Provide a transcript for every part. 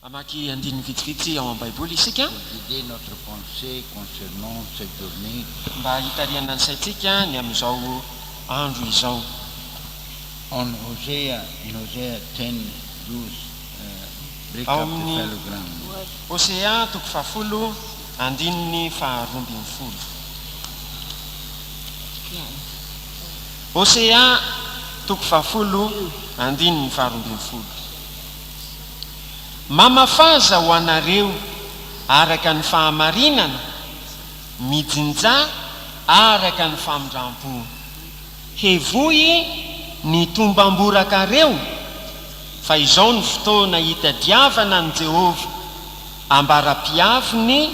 Amaky andiny vitsivitsy ao amin'ny baiboly isika pour guider notre pensée concernant cette journée. mba hitariana ny saintsika ny amin'izao andro izao. En Osée 10, 12, break up the fallow ground. Hosea toko fahafolo andininy faharoambin'ny folo. Hosea toko fahafolo andininy faharoambin'ny folo. Mamafaza ho anareo araka ny fahamarinana, mijinja araka ny famindrampo. Hevoy ny tombam-borakareo, fa izao ny fotoana hitadiavana ny Jehova, ambara-piaviny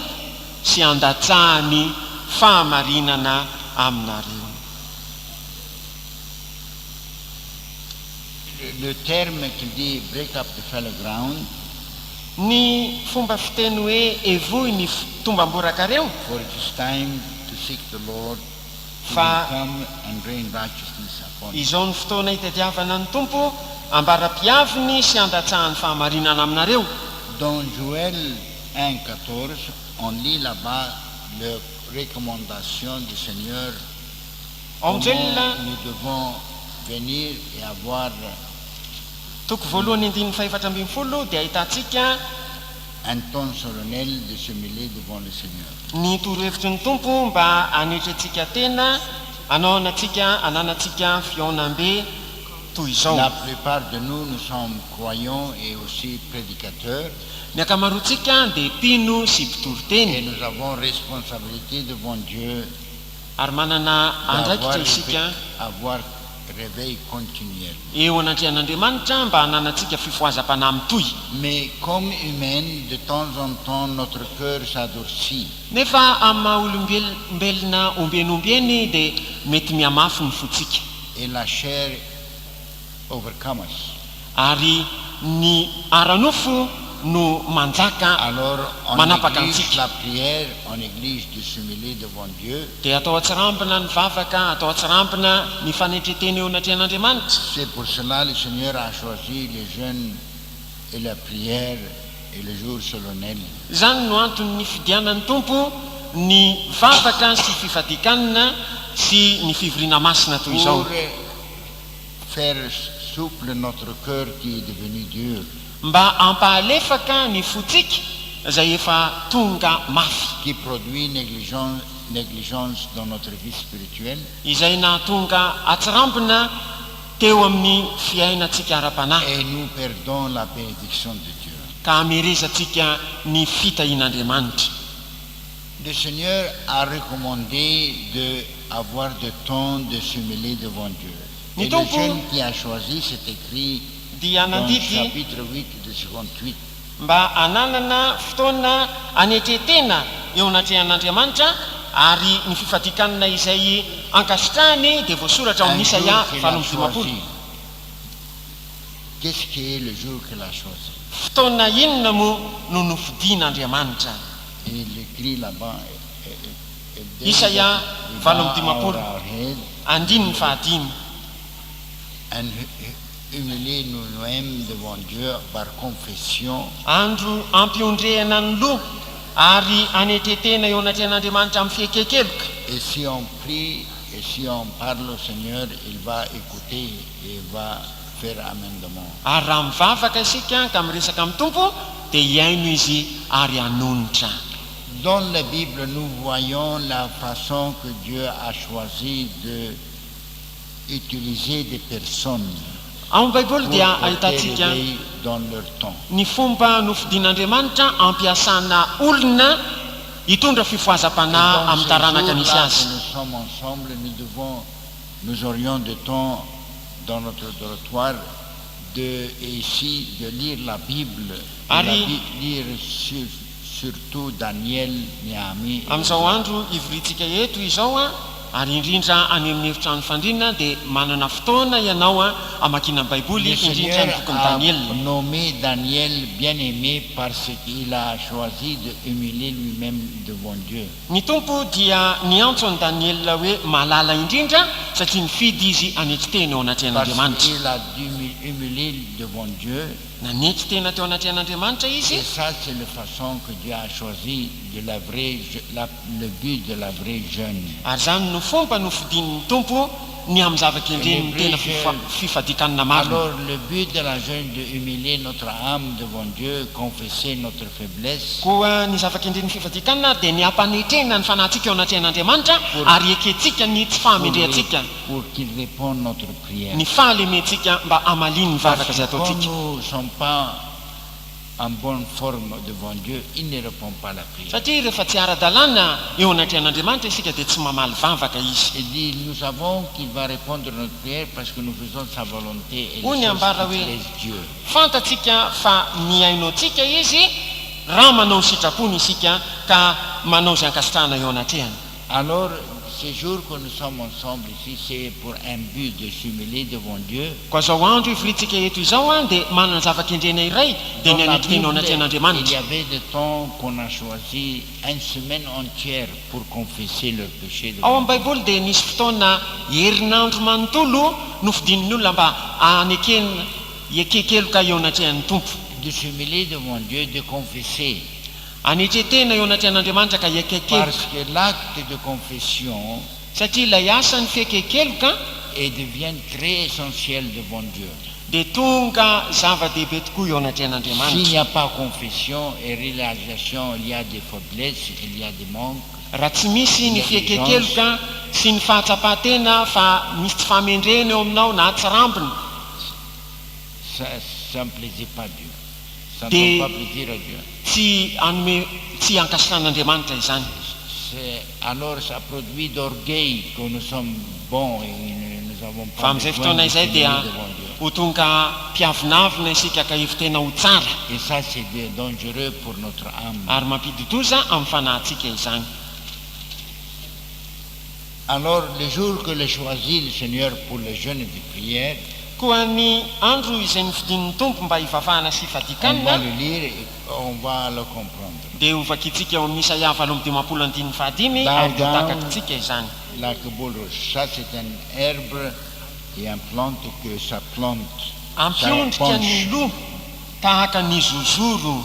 sy andatsahany fahamarinana aminareo. Le terme qui dit break up the fallow ground, Ny fomba fiteny hoe evoy ny tombam-borakareo, for it is time to seek the Lord to Fa- come and rain righteousness upon you. izao ny fotoana hitadiavana ny Tompo, ambara-piaviny sy andatsahany fahamarinana aminareo. Dans Joël 1,14, on lit là-bas les recommandations du Seigneur. Ao Comment Joël nous devons venir et avoir toko voalohany andininy faefatra ambin'ny folo dia ahitantsika un temps solennel de se mêler devant le Seigneur. ny torohevitry ny Tompo mba anetrantsika tena, ananantsika fionam-be toy izao. La plupart de nous, nous sommes croyants et aussi prédicateurs, Ny akamaroantsika dia mpino sy mpitoro et teny, nous avons responsabilité devant Dieu ary manana andraikitra d'avoir isika avoir réveil continuel. eo anatrehan'Andriamanitra mba hananantsika fifohazam-panahy toy. Mais comme humaine, de temps en temps, notre cœur s'adoucit. Nefa amin'ny maha-olombelona ombienombeny dia mety mihamafy ny fotsika, Et la chair overcomes us. ary ny ara-nofo no manjaka Alors on manapaka néglige antsika. la prière, on néglige de se mêler devant Dieu. Dia atao atsirambina ny vavaka, atao atsirambina ny fanetreteny eo anatrehan'Andriamanitra. C'est pour cela que le Seigneur a choisi les jeûnes et la prière et le jour solennel. Izany no antony fidianan'ny Tompo ny vavaka sy fifadikanana sy ny fivoriana masina toy izao, Pour faire souple notre cœur qui est devenu dur, mba ampahalefaka ny fotsika izay efa tonga mafy, qui produit négligence dans notre vie spirituelle, izay nahatonga atsirambina teo amin'ny fiainantsika ara-panahy, et nous perdons la bénédiction de Dieu. ka amerezatsika ny fitahian'Andriamanitra. Le Seigneur a recommandé d'avoir de temps de se mêler devant Dieu. Et le Nitompo- jeûne qui a choisi, c'est écrit Dia dans le nandidy chapitre 8 de 58. mba ananana fotoana anetretena eo anatrehan'Andriamanitra, ary ny fifadikanana izay ankasitrahany dia voasoratra ao Un amin'ny jour Isaia qu'il a 7:10. choisi. Qu'est-ce qui est le jour qu'il a choisi? Fotoana inona moa no nofidin'Andriamanitra? Et il écrit là-bas, Isaia il va 7:10. over our head, Andininy fahadimy. and humilier nous-mêmes devant Dieu par confession, Andro ampiondrehana ny loha ary anetretena eo anatrehan'Andriamanitra amin'ny fiekekeloka. et si on prie et si on parle au Seigneur, il va écouter et il va faire amendement. Ary raha mivavaka isika ka miresaka amin'ny Tompo dia hiaino izy ary hanonitra. Dans la Bible, nous voyons la façon que Dieu a choisi d'utiliser des personnes Ao amin'ny baiboly pour dia porter ahitantsika l'éveil dans leur temps. ny fomba nofidin'Andriamanitra ampiasana olona hitondra fifohazam-panahy Dans amin'ny ce taranaka jour-là misy que azy. nous sommes ensemble, nous aurions de temps dans notre dortoir et ici de lire la Bible, lire surtout Daniel, Néhémie. Amin'izao andro ivoritsika eto izao ary indrindra any amin'ny efitrano fandrinana dia manana fotoana ianao amakiana ny baiboly, Le indrindra Seigneur ny boky ny a Daniel. nommé Daniel bien-aimé parce qu'il a choisi de humilier lui-même devant Dieu. Ny Tompo dia niantso ny Daniel hoe malala indrindra satria nifidy izy anety tena eo anaty parce an'andriamanitra qu'il a dû humilier devant Dieu. nanety tena teo anaty an'andriamanitra izy Et ça, c'est la façon que Dieu a choisi de le but de la vraie jeûne. ary zany no fomba nofidin'ny tompo ny amin'ny zavakendreny tena fifadikanana marina. Alors, le but de la jeûne, de humilier notre âme devant Dieu, confesser notre faiblesse, koa ny zavakendreny fifadikanana dia ny ampanetrena ny fanahintsika eo anaty an'andriamanitra ary ekentsika ny tsy fahamendrehantsika pour qu'il réponde notre prière. ny fahalementsika mba hamaliny ny vavaka izay Comme ataontsika. nous ne sommes pas en bonne forme devant Dieu, il ne répond pas à la prière. Satria rehefa tsy ara-dalàna eo anaty an'andriamanitra isika dia tsy mamaly vavaka izy. Il dit, nous savons qu'il va répondre à notre prière parce que nous faisons sa volonté et les Ony choses ambara qui hoe plaisent Dieu. fantatsika fa miainontsika izy raha manao sitrapony isika ka manao zay ankasitrahana eo anatrehany. Alors, ces jours que nous sommes ensemble ici, c'est pour un but de s'humilier devant Dieu. Koa zao andro ivorintsika eto izao a dia manana zavakendrena iray dia ny Dans la anety tena eo anaty Bible, il y an'andriamanitra. avait des temps qu'on a choisi une semaine entière pour confesser leurs péchés Ao devant amin'ny baiboly dia nisy fotoana herinandro manontolo nofidin'ny olona mba anekena ekekeloka eo anatrehan'ny tompo. de s'humilier devant Dieu, de confesser. Anetretena eo anaty an'andriamanitra ka ekekelo Parce que l'acte de confession satria ilay asan'ny fiekekeloka devient très essentiel devant Dieu. dia tonga zava-dehibe tokoa eo anaty S'il an'andriamanitra. n'y a pas confession et réalisation, il y a des faiblesses, il y a des manques. Raha tsy misy ny fiekekeloka sy ny fahatsapatena fa misy tsy fahamendrena eo aminao na tsy rambiny Ça ne plaisait pas à Dieu. Ça ne Des- donne pas plaisir à Dieu. tsy ankasitrahan'andriamanitra izany. Alors ça produit d'orgueil que nous sommes bons et nous avons Fa pas amin'izay besoin fotoana de izay s'humilier dia devant Dieu. ho tonga mpiavinavina isika ka hevitena ho tsara Et ça, c'est dangereux pour notre âme. ary mampidi-doza amin'ny fanahintsika izany. Alors, le jour que le choisit le Seigneur pour le jeûne de prière, Koa ny andro izay nifidin'ny tompo mba hivavahana sy on va fadikanina le lire et on va le comprendre. dia hovakitsika eo amin'ny Isaia 8:25 Bow ary dia down. takakitsika izany. La Kaboul Rouge, ça c'est un herbe et un plante que ça plante. Ampiondrika ny loha tahaka ny zozoro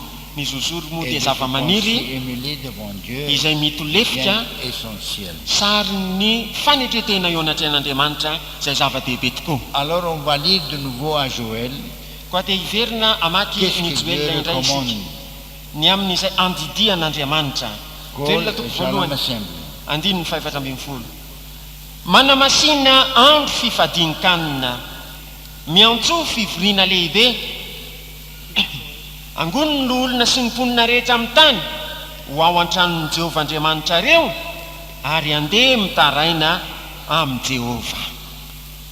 moa Et dia de zava-maniry se humilier devant Dieu izay mitolefika est essentiel. sary ny fanetretena eo anaty an'andriamanitra izay zava-dehibe tokoa. Alors on va lire de nouveau à Joël. Koa dia hiverina amaky Qu'est-ce ny que joelona Dieu indray recommande? isika ny amin'izay andidian'andriamanitra. Joelona Call toko Shalom voalohany Assembly. andiny ny 7:10 manamasina andro fifadin-kanina miantso fivoriana lehibe angonony no olona sy ny mponina rehetra amin'ny tany ho ao an-tranon'i Jehovah Andriamanitra reo ary andeha mitaraina amin'ny Jehovah.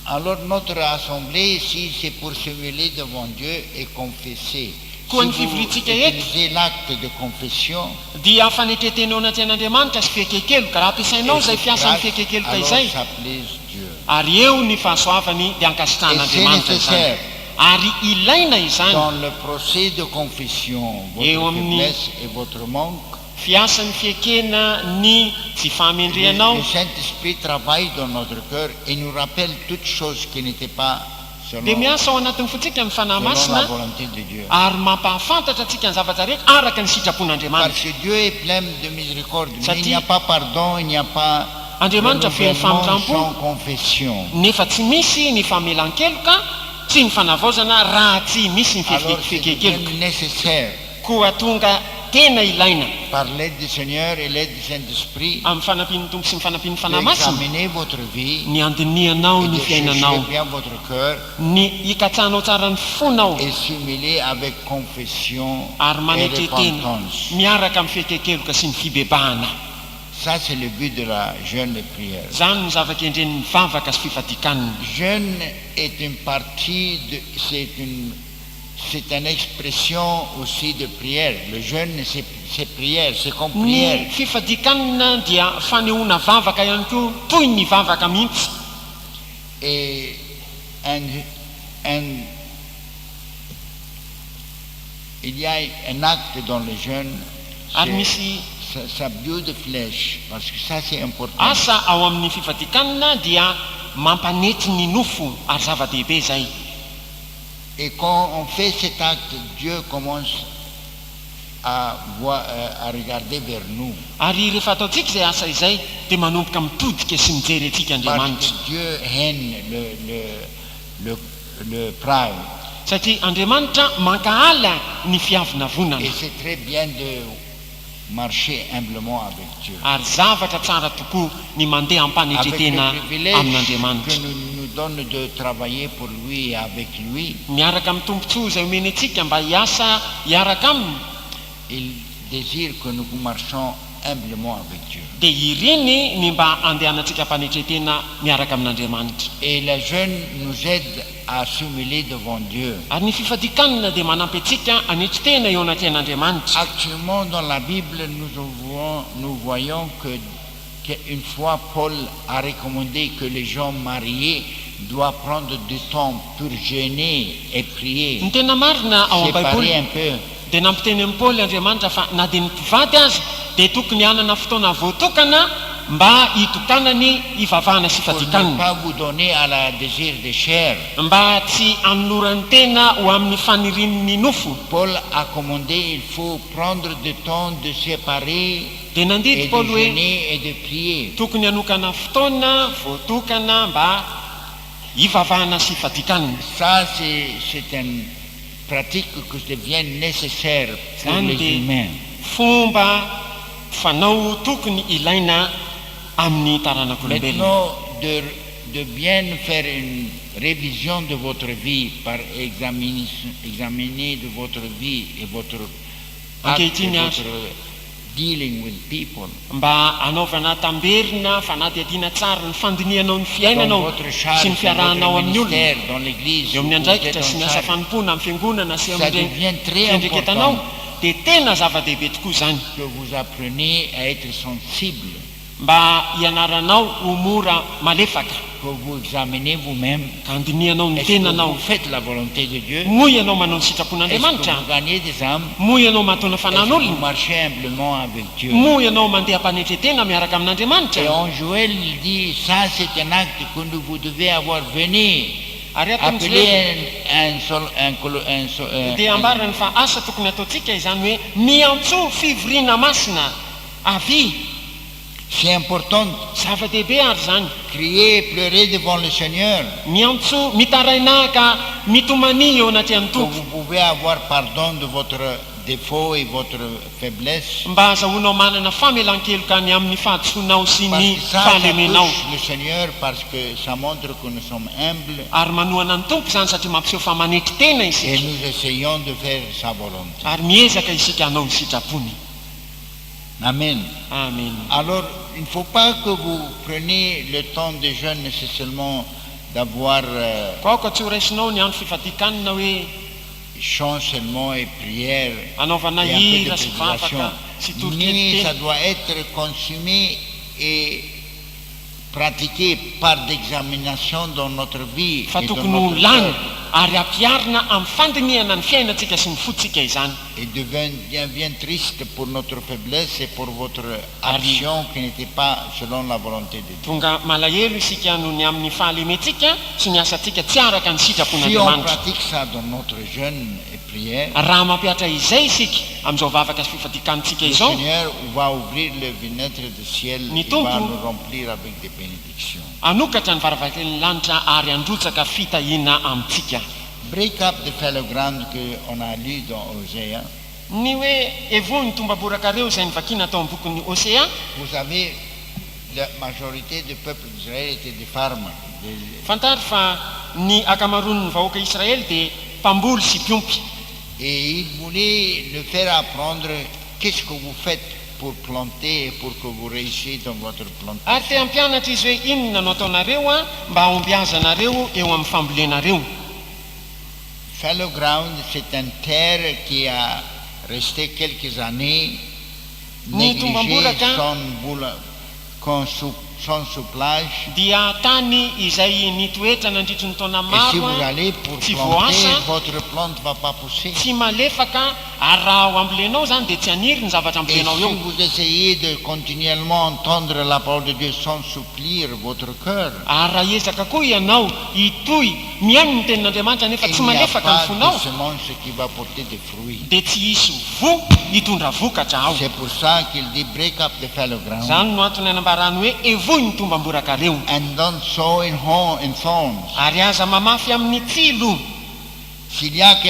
Alors notre assemblée ici, c'est pour s'humilier devant Dieu et confesser. Si Koa ny vous fivoritsika eto utilisez l'acte de confession, dia fanetretena eo anaty an'andriamanitra sy fiekekeloka raha ampiasainao izay fiasan'ny fiekekeloka alors izay ça plaise Dieu. ary eo ny fahasoavany dia Et ankasitrahan'andriamanitra c'est izany nécessaire. ary ilaina izany Dans le procès de confession, Et votre omni- faiblesse et votre manque, fiasan'ny fiekena ny tsy fahamendrehanao le Saint-Esprit travaille dans notre cœur et nous rappelle toutes choses qui n'étaient pas selon, dia miasa ao anatin'ny fotsika ny fanahy selon la masina volonté de Dieu. ary mampahafantatra atsika ny zavatra rehetra araka ny sitrapon'andriamanitra. Parce que Dieu est plein de miséricorde, mais Satria- il n'y a pas pardon, il n'y a pas Andriamanitra feno renouvellement famindrampo sans confession. nefa tsy misy ny famelan-keloka tsy ny fanavaozana raha tsy misy ny Alors c'est fiekekeloka. bien nécessaire, Koa tonga tena ilaina par l'aide du Seigneur et l'aide du Saint-Esprit, amin'ny fanampian'ny tompo sy ny fanampian'ny fanahy masina d'examiner votre vie ny andinianao et ny de chercher fiainanao bien votre cœur ny ikatsahanao tsara ny fonao et s'humilier avec confession ary et manetretena repentance. miaraka amin'ny fiekekeloka sy ny fibebahana. Ça, c'est le but de la jeûne de prière. Zany ny zavakendren'ny mivavaka sy fifadikanina. Jeûne est une partie, c'est une expression aussi de prière. Le jeûne, c'est prière, c'est comme prière. Ny fifadikanina dia fanehoana vavaka ihany koa toy ny vavaka mihitsy. Et il y a un acte dans le jeûne, Ary misy ça but de flèche, parce que ça c'est important. asa ao amin'ny fifadikanina dia mampanety ny nofo ary zava-dehibe zay. Et quand on fait cet acte, Dieu commence à regarder vers nous. Ary rehefa ataontsika izay asa izay dia manomboka mitodika sy mijery antsika Parce Andriamanitra. que Dieu haine le pride. Satria Andriamanitra mankahala ny fiavinavonana. Et c'est très bien de marcher humblement avec Dieu. Ary zavatra tsara tokoa ny mandeha Avec ampanetretena le privilège amin'Andriamanitra. que nous donne de travailler pour lui et avec lui, Miaraka amin'ny tombontsoa izay omeny antsika mba hiasa hiaraka aminy il désire que nous marchions humblement avec Dieu. dia ireny ny mba andehanantsika ampanetretena miaraka amin'Andriamanitra. Et la jeune nous aide à s'humilier devant Dieu. Ary ny fifadikanana dia manampy antsika hanetritena eo anaty an'Andriamanitra. Actuellement, dans la Bible, nous voyons qu'une fois Paul a recommandé que les gens mariés doivent prendre du temps pour jeûner et prier, Ny tena marina ao séparer am-baiboly un peu. dia nampiteny amin'ny Paoly Andriamanitra fa na dia ny mpivady azy dia tokony hanana fotoana voatokana mba hitokanany hivavahana sy Pour ne fadikanana, pas vous donner à la désir de chair. mba tsy hanolorany tena ho amin'ny fanirin'ny nofo. Paul a commandé, il faut prendre du temps de séparer Dia et nandidy de Paoly hoe jeûner et de prier. tokony hanokana fotoana voatokana mba hivavahana sy fadikanana. Ça, c'est une pratique que devient nécessaire pour Zany les dia humains. fomba fanao tokony ilaina amin'ny taranak'olombelona. Maintenant, de bien faire une révision de votre vie par examiner de votre vie et votre acte, Ankehitriny et ary votre dealing with people. mba anaovana tamberina fanadihadiana tsara ny fandinihanao ny Dans fiainanao votre sy charge, ny dans fiarahanao votre amin'ny olona, ministère, dans l'église, eo où amin'ny vous êtes andraikitra sy en ny asa charge, fanompoana amin'ny fiangonana sy ça devient très fiandreketanao important dia tena zava-dehibe tokoa zany que vous appreniez à être sensible, mba hianaranao ho mora malefaka que vous examinez vous-même. ka andinihanao ny Est-ce que tenanao, vous faites la volonté de Dieu? moa ianao manao ny Est-ce que sitrapon'Andriamanitra, vous gagnez des âmes? moa ianao mahatona Est-ce que fanan'olona, vous marchez humblement avec Dieu? moa ianao mandeha ampanetretena miaraka Et amin'Andriamanitra. en Joël, il dit, ça c'est un acte que vous devez avoir venu. Ary atony dia ambarany fa asa tokony ataontsika izany hoe miantso fivoriana masina avy, C'est important. zava-dehibe ary zany. Crier, pleurer devant le Seigneur. Miantso mitaraina ka mitomany eo anaty an'ny Que tompo vous pouvez avoir pardon de votre défaut et votre faiblesse. mba azahoanao manana famelan-kelokany amin'ny fahadisoanao sy Parce ny que ça fahalemenao. touche le Seigneur parce que ça montre que nous sommes humbles Ary manohana ny tompo zany satria mampiseho fa manetry tena et isika nous essayons de faire sa volonté. ary miezaka isika hanao ny sitrapony. Amen. Amen. Alors, il ne faut pas que vous preniez le temps de jeûne nécessairement d'avoir Koa tsy ho raisinao ny andro fifadikanina hoe chant seulement et prière anaovana et un peu de hira sy prédication. vavaka sy Mais torokelikely, ça doit être consumé et pratiqué par d'examination dans notre vie fa et dans tokony ho notre lany cœur. ary ampiarina amin'ny fandinihana ny fiainantsika sy ny fotsika izany. Et devient triste pour notre faiblesse et pour votre action qui n'était pas selon la volonté de Dieu. Tonga malahelo isika noho ny amin'ny fahalementsika sy ny asantsika tsy araka ny Si on sitrapon'Andriamanitra. pratique ça dans notre jeûne et prière, Raha mampiatra izay isika amin'izao vavaka sy fifadikantsika le izao, Seigneur va ouvrir le fenêtre du ciel Ni et tompo. va nous remplir avec des bénédictions. anokatra ny varavakel'ny lanitra ary androtsaka fitahina amintsika. Break up the fellow ground qu'on a lu dans Osée. Ny hoe evony tombaborakareo izay nivakina tao amin'ny bokon'ny Osea, Vous savez, la majorité du peuple d'Israël était des femmes. fantary fa ny akamaroan'ny vahoaka Israely dia mpamboly sy mpiompy. Et il voulait le faire apprendre qu'est-ce que vous faites pour planter et pour que vous réussissiez dans votre plantation. Ary te hampianatra izy hoe inona no ataonareo mba ahombiazanareo eo amin'ny fambolenareo. Fallow ground, c'est une terre qui a resté quelques années Ni négligée tumbamburaka. sans souplage. dia tany izay nitoetra nandritry ny taona Et si vous maro allez pour tsy planter, voasa votre plante ne va pas pousser. tsy malefaka ary raha ao ambolenao zany dia tsy haniry ny zavatra Et ambolenao si eo vous essayez de continuellement entendre la parole de Dieu sans souplir votre cœur, ary raha ezaka koa ianao itoy miaino ny tenin'andriamanitra nefa il tsy n'y a malefaka ny pas fonao de semence qui va porter des fruits. dia tsy hisy vo hitondra vokatra ao C'est pour ça qu'il dit break up the fallow ground zany no antony anambarany hoe evoy ny tombam-boraka reo and don't sow in thorns. ary aza mamafy amin'ny tsilo S'il y a que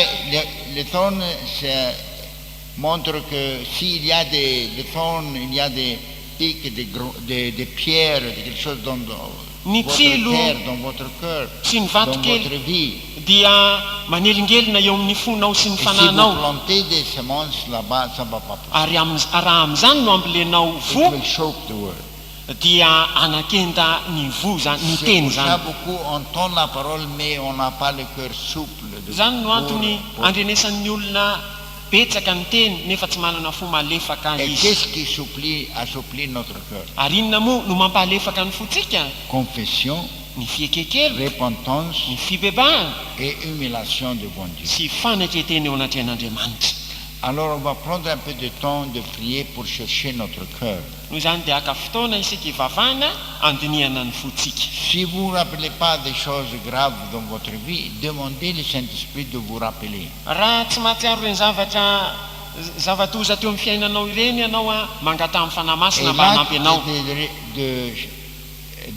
les thorns montrent que s'il y a des thorns, il y a des pics, des pierres, quelque chose dans Ni votre tsilo terre, dans votre cœur, sy ny dans vatokely votre vie. dia manelingelina eo amin'ny fonao sy ny Et si vous fananao plantez des semences là-bas, ça ne va pas pousser. ary raha amin'izany no ambolenao It vo will choke the word. dia anakenda ny vo zany ny C'est teny pour ça zany beaucoup entend la parole, mais on n'a pas le cœur souple. zany no antony andrenesan'ny olona betsaka ny teny nefa tsy manana fo malefaka Et izy qu'est-ce qui assouplit notre cœur? ary inona moa no mampahalefaka ny fotsika Confession, ny fiekekely ny repentance fibebahana et humiliation devant Dieu. sy fanatreteny eo anatrehan'andriamanitra Alors on va prendre un peu de temps de prier pour chercher notre cœur. noho izany dia aka fotoana isika ivavana andiniana ny fotsika Si vous ne rappelez pas des choses graves dans votre vie, demandez le Saint-Esprit de vous rappeler. raha tsy mahatsiaro reny zavatoza teo amin'ny fiainanao ireny ianao a mangata amin'ny fanahy masina Et mba hanampy l'acte anao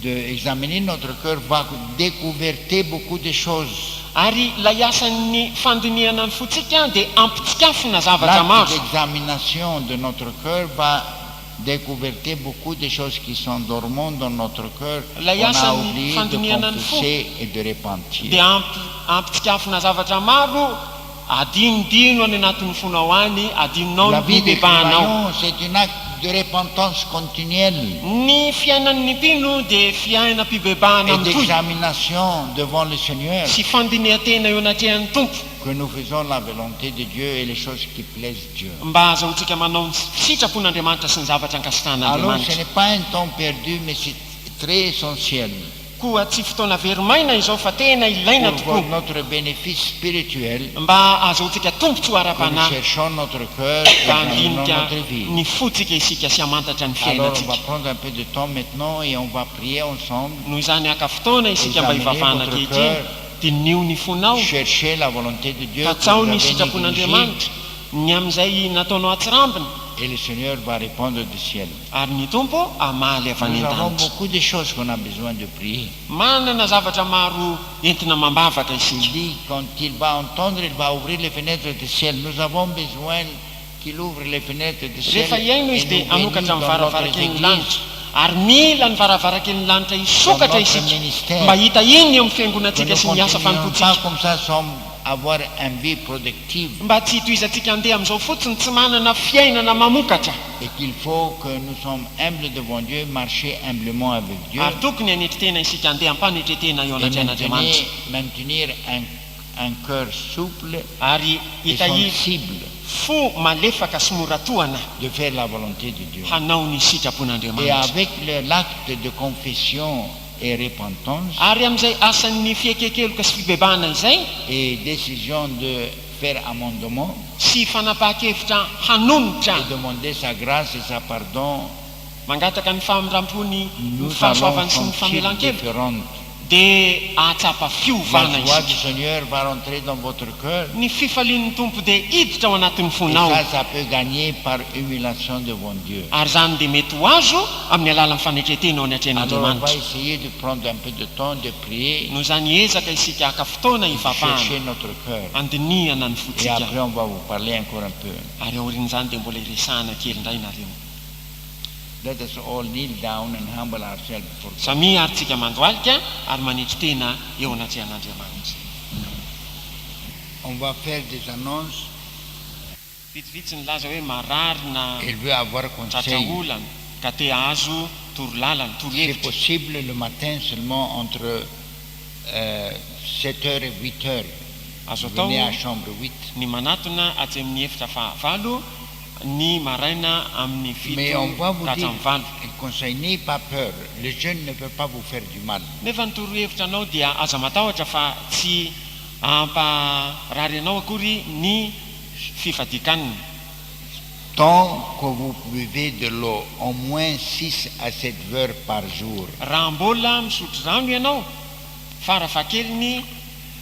d'examiner notre cœur va découverter beaucoup de choses. ary lay asan'ny fandiniana ny fotsika dia ampitsikafona zavatra L'acte maro d'examination de notre cœur va découverter beaucoup de choses qui sont dormantes dans notre cœur, La qu'on a yasan'ny oublié de fandiniana ny fo confesser et de repentir. dia ampitsikafona zavatra maro adinodino any anatin'ny fonao any adinonao La ny vie des bibebahanao croyants, c'est un acte de repentance continuelle ny fiainan'ny mpino dia fiainam-pibebahana et amin'ny toy d'examination devant le Seigneur, sy fandiniatena eo anatrehan'ny tompo que nous faisons la volonté de Dieu et les choses qui plaisent Dieu. mba azahotsika manao ny sitrapon'andriamanitra sy ny zavatra Alors ankasitrahan'andriamanitra ce n'est pas un temps perdu, mais c'est très essentiel koa tsy fotoana verimaina izao fa tena ilaina pour tokoa notre bénéfice spirituel. mba azahotsika tompotsy ho Nous ara-panahy cherchons notre cœur ka et dans andinika notre vie. ny fotsika isika sy hamantatra ny Alors on fiainatsika va prendre un peu de temps maintenant et on va prier ensemble, noho izany aka fotoana isika mba hivavahana kehitriny dia nio ny fonao chercher la volonté de Dieu que katsao vous ny avez négligée, sitrapon'andriamanitra ny amin'izay nataonao atsirambina et le Seigneur va répondre du ciel. ary ny tompo amaly avy any Nous avons an-danitra beaucoup de choses qu'on a besoin de prier. manana zavatra maro entina mambavaka Il isika dit, quand il va entendre, il va ouvrir les fenêtres du ciel. Nous avons besoin qu'il ouvre les fenêtres du ciel rehefa iaino et izy dia nous bénisse anokatra dans ny notre varavarakely ny lanitra église. ary mila ny varavarakely ny lanitra isokatra Dans notre isika ministère. mba hita iny eo amin'ny Que fiangonatsika nous sy ny asa continuons pas fanompotsika comme ça sans avoir une vie productive, mba tsy hitoizantsika andeha amin'izao fotsiny tsy manana fiainana mamokatra et qu'il faut que nous sommes humbles devant Dieu, marcher humblement avec Dieu ary tokony hanetritena isika andeha ampanetretena eo et anatrehan'andriamanitra maintenir un cœur souple ary et hita i sensible fo malefaka sy moratoana de faire la volonté de Dieu. hanao ny Et sitrapon'andriamanitra avec l'acte de confession et repentance ary amin'izay asan'ny fiekekeloka sy fibebahana izay et décision de faire amendement sy fanapaha-kevitra hanonotra et demander sa grâce et sa pardon, mangataka ny famindram-pony ny nous allons fahasoavany sy ny sentir famelan-kely différentes. dia ahatsapa La fiovana joie du isika Seigneur va rentrer dans votre cœur. ny fifalian'ny tompo dia hiditra ao anatin'ny Et fonao ça peut gagner par humiliation devant Dieu. ary zany dia mety ho azo amin'ny alalan'ny fanetretena ao Alors on va anatrehan'andriamanitra essayer de prendre un peu de temps, de prier, noho izany ezaka isika aka fotoana de hivavahana chercher notre cœur. andinihana ny Et fotsika après on va vous parler encore un peu. ary aorin'izany dia mbola iresahana kely indray nareo Let us all kneel down and humble ourselves before God. samy ary tsika mandoalika ary manetry tena eo anatrehan'andriamanitra On va faire des annonces. vitsivitsy ny laza hoe marary na Il veut avoir conseil. tratraolana ka te azo torolalana C'est torohevitra possible le matin seulement entre 7h et 8h. azo atao Venez à chambre 8. ny manatona atsy amin'ny efitra fahavalo ny maraina amin'ny Mais on va vous dire, katrami'valo un conseil, n'ayez pas peur. Le jeûne ne peut pas vous faire du mal. nefa ny torohevitra anao dia aza matahotra fa tsy amparary anao akory ny fifadikaniny. Tant que vous buvez de l'eau, au moins 6 à 7 heures par jour. raha mbola misotro rano ianao farafahakeliny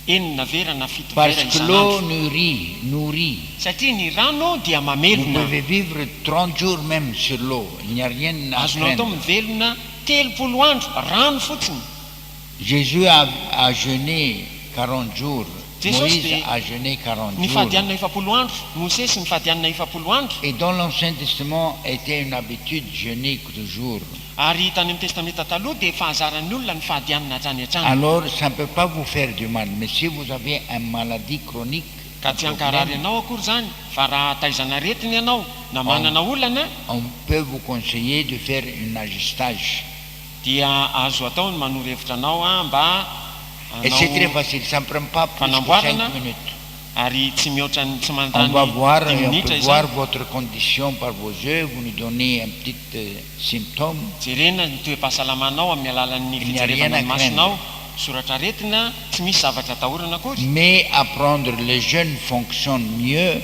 enina vera na fito vera Parce que l'eau isanandro nourrit. satria ny rano dia Vous mamelona. pouvez vivre 30 jours même sur l'eau. Il n'y a rien à azonao atao craindre. mivelona 30 andro rano fotsiny. Jésus a jeûné 40 jours. Jesus Moïse dit- a jeûné 40 ny jours. fahadianana 40 andro mosesy ny fahadianana 40 andro Et dans l'Ancien Testament était une habitude de jeûner toujours. ary tany amin'ny testamenta taloha dia fahazaran'ny olona ny fahadianana hatrany hatrany. Alors ça ne peut pas vous faire du mal. Mais si vous avez une maladie chronique, ka tsy hankarary ianao akory zany fa raha taizana retiny ianao na manana olana on peut vous conseiller de faire un ajustage. dia azo atao ny manoro hevitra anao mba Et c'est très anao facile, ça ne prend pas plus que Fanamboarana. 5 minutes. ary tsy mihoatra tsy On mandany va voir, 10 et on minitra peut izany. voir votre condition par vos yeux, vous nous donnez un petit symptôme. jerena ny toe-pahasalamanao amin'ny alalan'ny Il n'y a rien fijerevana à ny masonao soratra retina tsy misy zavatra atahorana akory Mais apprendre, le jeûne fonctionne mieux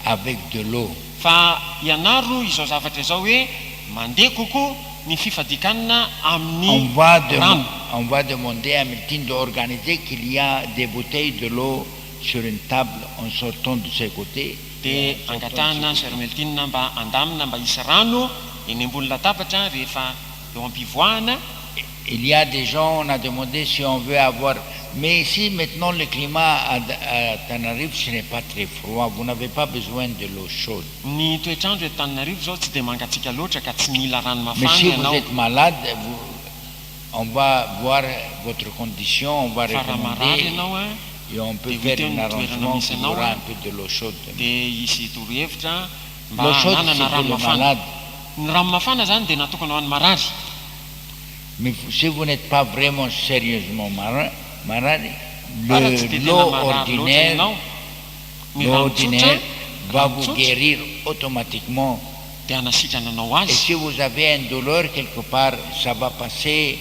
avec de l'eau. fa ianaro izao zavatra izao hoe mandeha kokoa ny fifadikanana amin'ny rano. On va demander à Miltine d'organiser qu'il y a des bouteilles de l'eau sur une table en sortant de ses côtés. dia angatahana ny sermeltina mba andamina mba hisy rano eny ambony latabatra rehefa eo ampivoahana. Il y a des gens, on a demandé si on veut avoir... Mais ici, maintenant, le climat à Tanarive, ce n'est pas très froid. Vous n'avez pas besoin de l'eau chaude. ny toetrandro eto Tananarivo zao tsy dia mangatsiaka loatra ka tsy mila rano Mais mafana si vous ianao êtes malade, on va voir votre condition, on va fa raha marary recommander ianao a et on peut Des faire huitaines un de arrangement toerana qu'il y misy aura anao, un peu de l'eau chaude. dia hisy torohevitra mba L'eau chaude, hananana c'est rano pour les mafana. malades. ny rano mafana zany dia natokana ho an'ny marary. Mais si vous n'êtes pas vraiment sérieusement malade, Para tsy dia l'eau tena marary loatra ordinaire, ianao ny l'eau rano ordinaire tsotra va rano vous tsotra guérir automatiquement. dia hanasitrana anao Et azy. si vous avez une douleur quelque part, ça va passer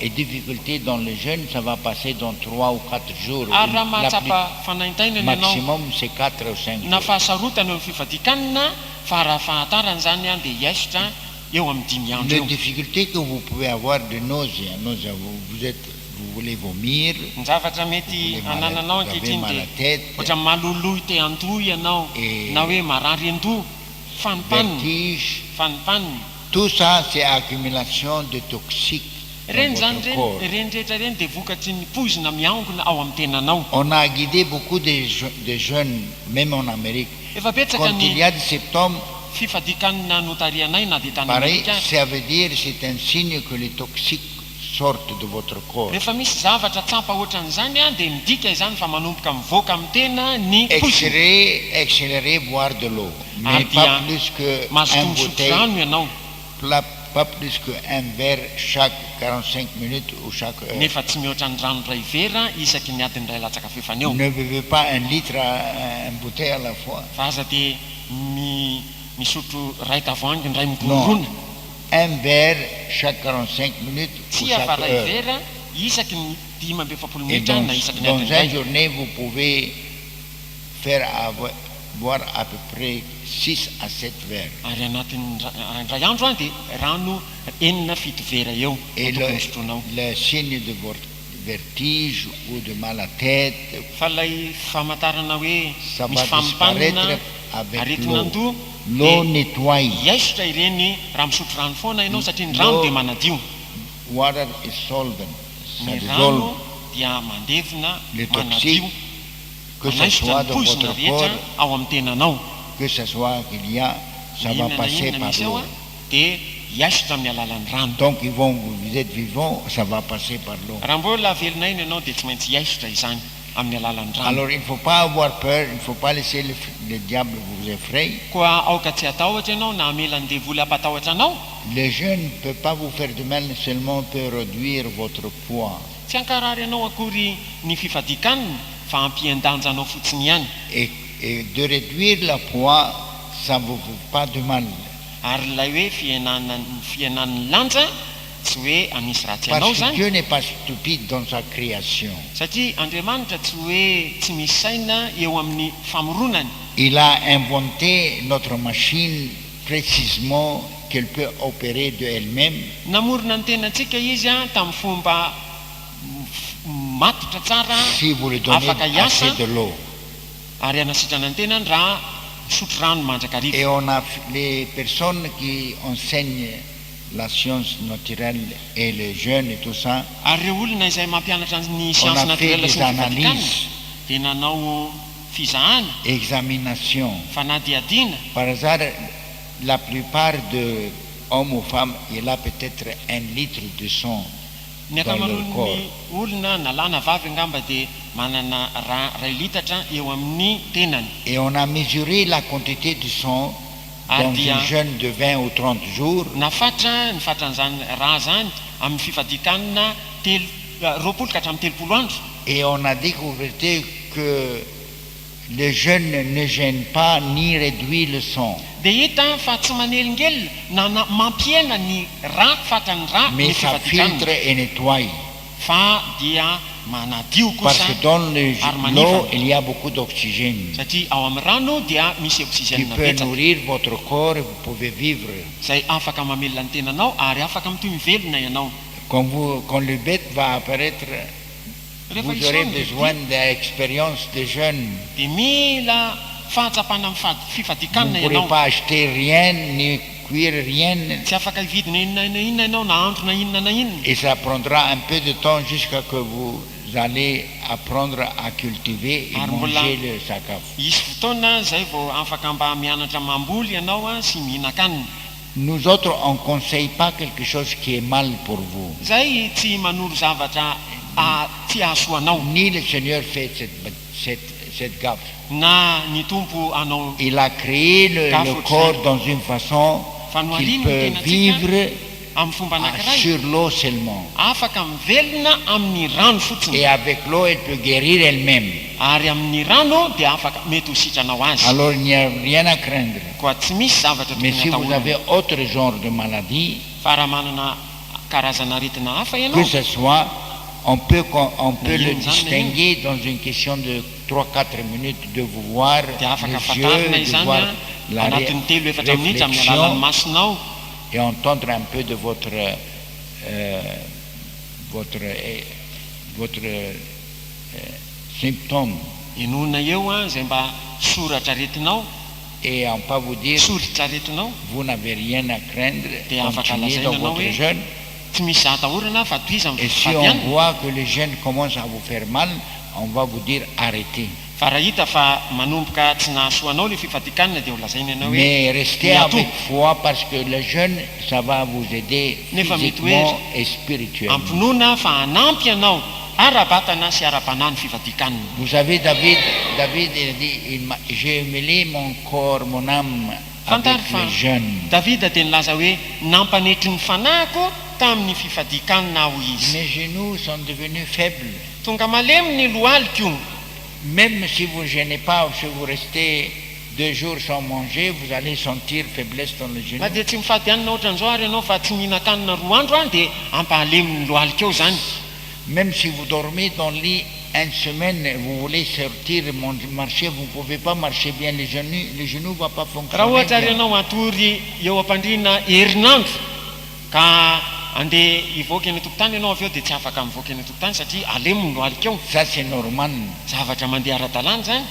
et difficulté dans le jeûne, ça va passer dans 3 ou 4 jours. ary raha La mahatsapa fanaintainana ianao maximum, c'est 4 ou 5 na jours. fahasarotana eo amin'ny fifadikanana fa raha fahatarany zany a dia hiaisitra eo amin'ny 10 andro Les eo. difficultés que vous pouvez avoir de nausée, vous voulez vomir, ny zavatra mety anananao vous avez ankehitriny mal à la dia tête, ohatra malolohy te an-doha ianao Et- na hoe marary an-doha fanipaniny vertige, fanipaniny tout ça c'est accumulation de toxiques dans reny zany votre corps. reny rehetra reny dia vokatry ny poizina miangona ao amin'ny tenanao. On a guidé beaucoup de jeunes, même en Amérique. Efa betsaka Quand il y ny a des symptômes, fifadikanana notarianay na dia tany pareil, Amerika ça veut dire c'est un signe que les toxiques sortent de votre corps. rehefa misy zavatra tsampa ohatran'izany a dia midika izany fa manomboka mivoaka amin'ny tena ny poizina. Accélérer, boire de l'eau, mais Ah, pas bien. plus qu'une Mazotoa misotro bouteille, rano ianao pas plus qu'un verre chaque 45 minutes ou chaque heure. nefa tsy mihoatra ny rano ray vera isaky ny adiny ray latsaka fefany eo. Ne buvez pas un litre à une bouteille à la fois. fa aza dia misotro ray tavoangy ny ray Non, migororona un verre chaque 45 minutes ou tsy chaque afa ray heure. vera isaky ny 5 Et minitra na isaky ny dans adiny une ray. journée, vous pouvez boire à peu près 6 à 7 verres. ary anatin'ny ray andro any dia rano 4 vera eo Et tokony misotronao. le signe de votre vertige ou de mal à tête, fa ilay famantarana hoe ça misy va famimpanina disparaître avec aretina l'eau. an-doha L'eau dia nettoie. hiaisitra ireny raha misotro rano foana ianao satria ny rano L'eau- dia manadio. Water is solvent. Ça ny dissolve. rano dia mandevina Les manadio toxiques, que ce manaisitra soit ny dans poizina votre rehetra corps, ao amin'ny tenanao. que ce soit qu'il y a, ça va passer inona par misy ao l'eau. a dia hiaisitra amin'ny alalan'ny rano. Donc vous êtes vivant, ça va passer par l'eau. raha mbola velona iny ianao dia tsy maintsy hiaisitra izany amin'ny alalan'ny rano. Alors il ne faut pas avoir peur, il ne faut pas laisser le diable vous effrayer. koa aoka tsy atahotra ianao na amelan'ny devoly hampatahotra anao Le jeûne ne peut pas vous faire du mal, seulement peut réduire votre poids. tsy hankarary ianao akory ny fifadikaniny fa ampian-danja anao fotsiny ihany. Et de réduire le poids, ça ne vous fait pas de mal. ary ilay hoe fiainan'ny lanja tsy hoe anisy raha tsy anao Parce que zany Dieu n'est pas stupide dans sa création. satria Andriamanitra tsy hoe tsy misy saina eo amin'ny famoronany. Il a inventé notre machine précisément qu'elle peut opérer de elle-même. Namorona ny tenantsika izy tamin'ny fomba matotra tsara Si vous lui donnez afaka hiasa assez de l'eau. ary anasitrana ny tenany raha misotro rano mandrakariva. Et on a les personnes qui enseignent la science naturelle et les jeunes et tout ça, Ary ireo olona izay mampianatra ny on siansa a fait naturelle des sy ny fifatikana analyses, dia nanao fizahana examinations. fanadiadiana. Par hasard, la plupart de hommes ou femmes, il a peut-être 1 litre de sang Ny dans leur corps. akamaroan'ny olona na lahy na vavy angamba dia manana ray litatra eo amin'ny tenany. Et on a mesuré la quantité de sang dans Adia. un jeûne de 20 ou 30 jours. Nafatra ny fatran'izany raha zany amin'ny fifadikanana roapolo ka hatramin'ny 30 andro. Et on a découvert que le jeûne ne gêne pas ni réduit le sang, Dia hita fa tsy manelingelina na mampiena ny ra fatran'ny ra ny mais ça filtre fifadikanana et nettoie. fa dia manadio Parce kosa que dans Harmonie. l'eau, il y a beaucoup d'oxygène satria ao amin'ny rano dia misy qui oxygène peut betsaka nourrir votre corps et vous pouvez vivre. izay afaka mamelona ny tenanao ary afaka mitoy mivelona ianao. Quand le bête va apparaître, Rehefa vous izy aurez ao ny besoin biby, d'expérience de jeûne. dia mila fahatsapana amin'ny Vous ne fifadikanana pourrez ianao. pas acheter rien, ni cuire rien. Tsy afaka hividina inona na inona ianao na andro na inona na inona. Et ça prendra un peu de temps jusqu'à que vous allez apprendre à cultiver et Armola. manger le sakaf. Isy fotoana izay vao afaka mba mianatra mamboly ianao sy mihinan-kanina. Nous autres, on ne conseille pas quelque chose qui est mal pour vous. Izay tsy manoro zavatra tsy ahasoanao Ni le Seigneur fait cette gaffe. na ny tompo anao Il a créé le corps dans une façon qu'il peut vivre amin'ny fomba anankiray sur l'eau seulement. afaka mivelona amin'ny rano fotsiny Et avec l'eau, elle peut guérir elle-même. ary amin'ny rano dia afaka mety ho sitranao azy. Alors il n'y a rien à craindre. Koa tsy misy zavatra Mais tokony si vous atahorana. avez autre genre de maladie, Fa raha manana karazana aretina hafa que ianao ce soit, on peut le Nahino zany distinguer dans une question de 3-4 minutes de vous voir dia afaka les fantarina yeux, de izany voir la anatin'ny 3-4 minitra amin'ny alalan'ny réflexion masonao et entendre un peu de votre symptôme. inona eo izay mba soratra aretinao Et on peut vous dire, soritra aretinao vous n'avez rien à craindre, Dia afaka continuez lazaina dans ianao votre hoe jeûne. tsy misy atahorana fa toiza Et si on mifadiana. voit que le jeûne commence à vous faire mal, on va vous dire arrêtez. Fa raha hita fa manomboka tsy nahasoanao le fifadikanana dia ho lazaina ianao hoe Mais restez miatoky. avec foi parce que le jeûne, ça va vous aider Nefa mety physiquement hoe et spirituellement. ampinoana fa hanampy ianao ara-batana sy ara-panahy ny fifadikanana. Vous savez, David il dit, j'ai humilié mon corps, mon âme avec Fantary fa le jeûne. Davida dia nilaza hoe nampanetry ny fanahiko tamin'ny fifadikanana aho izy. Mes genoux sont devenus faibles. Tonga malemy ny lohaliko. Même si vous ne gênez pas, si vous restez 2 jours sans manger, vous allez sentir faiblesse dans le genou. Na dia tsy mifady anina ohatran'izao ary ianao fa tsy mihinan-kanina 2 andro any dia ampahalemy ny lohaliko eo zany. Même si vous dormez dans le lit 1 semaine, vous voulez sortir, marcher, vous ne pouvez pas marcher bien, les genoux ne vont pas Raha fonctionner ohatra ary bien. ianao matory eo am-pandriana herinandro ka andeha hivoaka eny an-tokotany ianao avy eo dia tsy afaka mivoaka eny an-tokotany satria alemy ny lohaliko eo. Ça, c'est normal. Zavatra mandeha ara-dalàna zany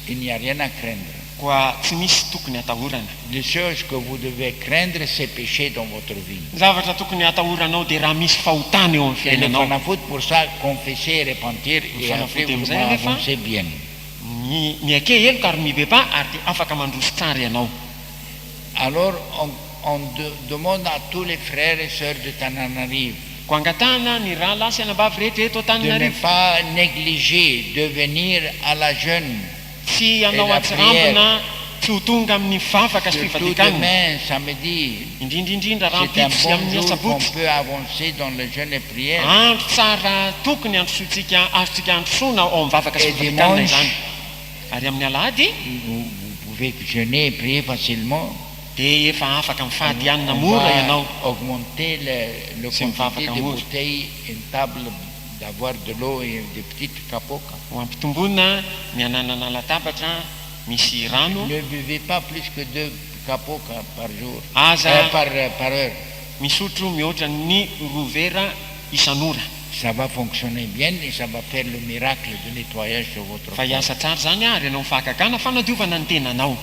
Il n'y a rien à craindre. koa tsy misy tokony atahorana. Les choses que vous devez craindre, c'est péché dans votre vie. Ny zavatra tokony atahoranao dia raha misy fahotana eo amin'ny Et le fiainanao. fanafoot, pour ça, confesser et repentir, et Fanafoot après vous amizay rehefa avancez bien. Miake heloka ary mibepa ary dia afaka mandroso tsara ianao. Alors, on demande à tous les frères et sœurs de Tananarive Ko angatahana ny raha lahy sy anabavy rehetra eto de ne Antananarivo pas négliger de venir à la jeûne. tsy hanao la atsirambina tsy ho tonga amin'ny fafaka sy Surtout fifadikanana. demain, samedi, Indrindraindrindra raha c'est un mipity sy bon amin'ny jour qu'on asabotsy. peut avancer dans le jeûne et prière. Andro tsara tokony androsotsika azotsika androsoana ao amin'ny vavaka sy Et fifadikanana dimanche, izany. Ary amin'ny alahady vous pouvez jeûner et prier facilement. dia efa afaka mifahadianina mora ianao Augmenter le C'est une quantité femme de comme bouteilles, une table, d'avoir de l'eau et des petites capoca. ho ampitombona ny ananana latabatra misy rano Ne buvez pas plus que 2 capoca par jour, aza par heure. misotro mihoatra ny roa vera isan'ora Ça va fonctionner bien et ça va faire le miracle de nettoyage sur votre fa corps. hiasa tsara zany ary ianao mifahakakana fanadiovana ny tenanao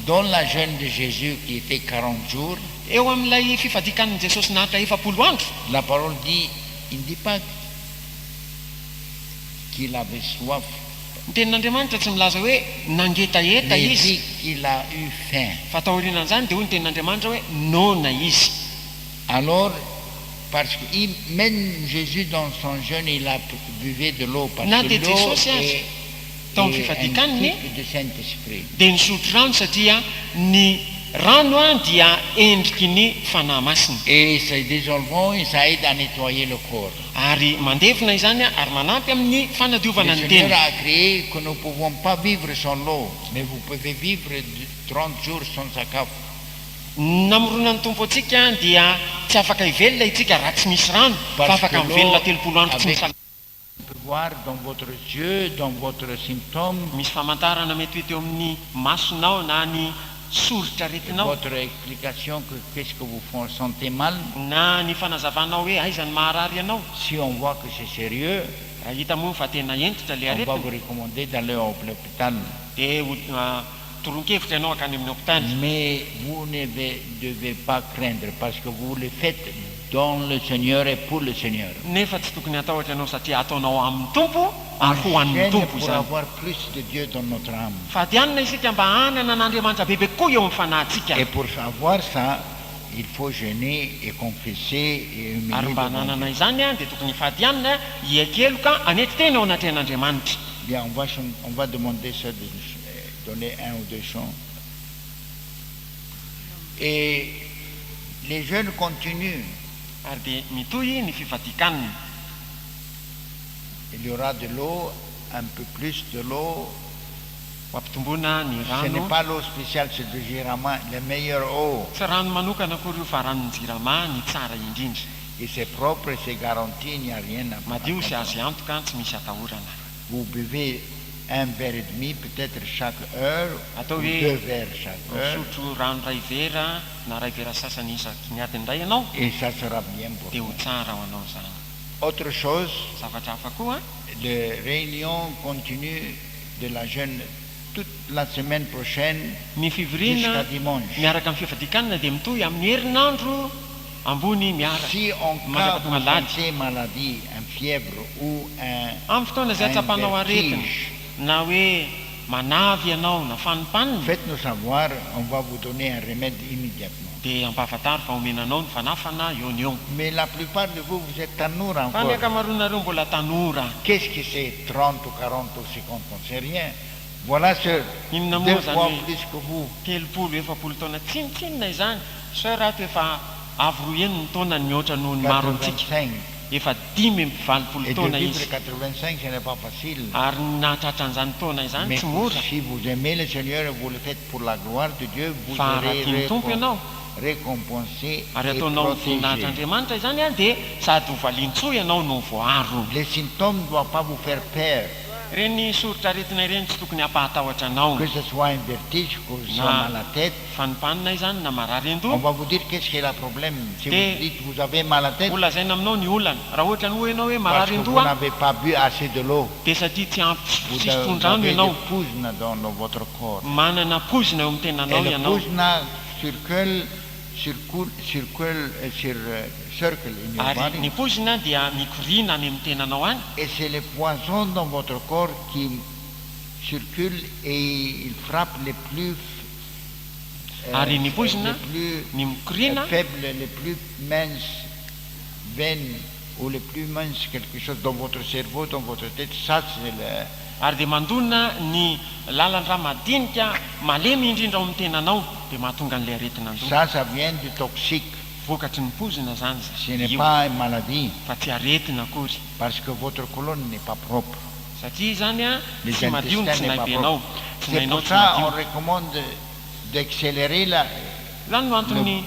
Dans la jeûne de Jésus qui était 40 jours, eo amin'ilay fifadikanin' jesosy nahatra 40 andro la parole dit, il ne dit pas qu'il avait soif, ny tenin'andriamanitra tsy milaza hoe nangetaeta mais il izy dit qu'il a eu faim. fa taorianan'izany dia hoy ny tenin'andriamanitra hoe nona izy Alors, parce que même Jésus dans son jeûne, il a buvé de l'eau, parce Na que dia l'eau Jesosy azy est tao amin'ny un fifadikaniny type de Saint-Esprit. dia nisotro rano satria ny rano a dia endriky ny fanahy masina Et c'est dissolvant et ça aide à nettoyer le corps. ary mandevina izany a ary manampy amin'ny fanadiovana Le ny Seigneur tena a créé que nous ne pouvons pas vivre sans l'eau, mais vous pouvez vivre 30 jours sans sa cape. namorona ny tompo antsika dia tsy afaka hivelona itsika raha tsy misy rano fa Parce afaka que mivelona l'eau 30 andro tsy misy avec- On peut voir dans votre yeux, dans votre symptôme, misy famantarana mety hoe teo amin'ny masonao na ny soritra aretinao votre explication que qu'est-ce que vous sentez mal. na ny fanazavanao hoe aiza ny maharary ianao Si on voit que c'est sérieux, raha hita moa fa tena entitra le on va aretina vous recommander d'aller à l'hôpital. dia toronkevitra ianao akany amin'ny hôpitaly Mais vous ne devez pas craindre parce que vous le faites dans le Seigneur et pour le Seigneur. nefa tsy tokony atahotra ianao satria ataonao amin'ny tompo ary ho an'ny Jeûne tompo pour izany avoir plus de Dieu dans notre âme. fadianina isika mba hanana n'andriamanitra bebe koa eo amin'ny fanahintsika Et pour savoir ça, il faut jeûner et confesser et humilier ary mba devant hananana Dieu. izany a dia tokony fadianina hiakeloka anety tena ao anatrehan'andriamanitra Bien, on va demander ça de donner 1 ou 2 chants. Et les jeûnes continuent. ary dia mitohy ny fifadikaniny Il y aura de l'eau, un peu plus de l'eau. ho ampitomboana ny Ce n'est rano pas l'eau spéciale, c'est de Girama, la meilleure eau. tsy rano manokana koa io fa ranony jirama ny tsara indrindra Et c'est propre, c'est garanti, il n'y a rien à madio sy faire. azo antoka tsy misy atahorana Vous buvez 1 verre et demi, peut-être chaque heure, Attends, ou oui. 2 verres chaque heure, misotro rano ray vera na ray vera sasany isaky ny adiny ray ianao et ça sera bien pour dia ho vous. tsara ho anao zany Autre chose, zavatra hafa koa les réunions continuent de la jeûne toute la semaine prochaine ny jusqu'à fivorina dimanche. miaraka amin'ny fifadikanina dia mitohy amin'ny herinandro ambony miaraka Si en cas Malaka vous tonga lady. sentez maladie, une fièvre ou amin'ny fotoana izay un atsapanao aretina vertige, na hoe manavy ianao na fanimpanina faites-nous savoir, on va vous donner un remède immédiatement. dia ampahafatary fa omenanao ny fanafana eo ny eo Mais la plupart de vous, vous êtes tannoura fa ny encore. akamaroanareo mbola tanora Qu'est-ce que c'est 30 ou 40 ou 50 ans? C'est rien. Voilà sœur, inona 2 moa fois zany plus que vous. hoe telopolo efapolo taona tsinitsinina izany seur ato efa avy roa eny ny taona ny mihoatra noho ny maro antsika 85. efa 5 Et de taona vivre izy 85, ce n'est pas facile. ary nahatratra an'izany taona izany Mais tsy mora si vous aimez le Seigneur et vous le faites pour la gloire de Dieu, vous fa raha serez tiany tompo ianao récompensé ary et ataonao protégé. voninahitryandriamanitra izany a dia sady ho valiantsoa ianao no voaro Les symptômes ne doivent pas vous faire peur, reny soritra aretina ireny tsy tokony hampahatahotra anao que ce soit un vertige, que ce soit Non. mal à la tête. fanimpanina izany na marary On endo va vous dire qu'est-ce qui est le problème. Si Et- vous dites vous avez mal à la tête, olazaina aminao ny olana raha ohatra ny hoe ianao hoe parce marary que vous endoa n'avez pas bu assez de l'eau. dia satria tsy Vous ampysisitron-drano avez ianao des pousnes dans votre corps. manana pozina eo amin'ny Et tenanao le ianao pousne circle in your ary body. ny pozina dia mikorina any amin'ny tenanao any Et c'est le poison dans votre corps qui circule et il frappe les plus, Ari ny poizina, les plus ny mikorina faibles, les plus minces veines ou les plus minces quelque chose dans votre cerveau, dans votre tête. Ça, c'est le... ary dia mandonina ny lalan-draha madinika malemy indrindra ao amin'ny tenanao dia mahatonga an'ilay aretina andona Ça vient du toxique. vokatry ny pozina zany Ce n'est io pas une maladie fa tsy aretina akory parce que votre colonne n'est pas propre. satria zany a Les tsy madio ny intestins tsy n'est pas naibenao propre. tsy C'est nainao pour tsy ça on madio recommande d'accélérer zany no antony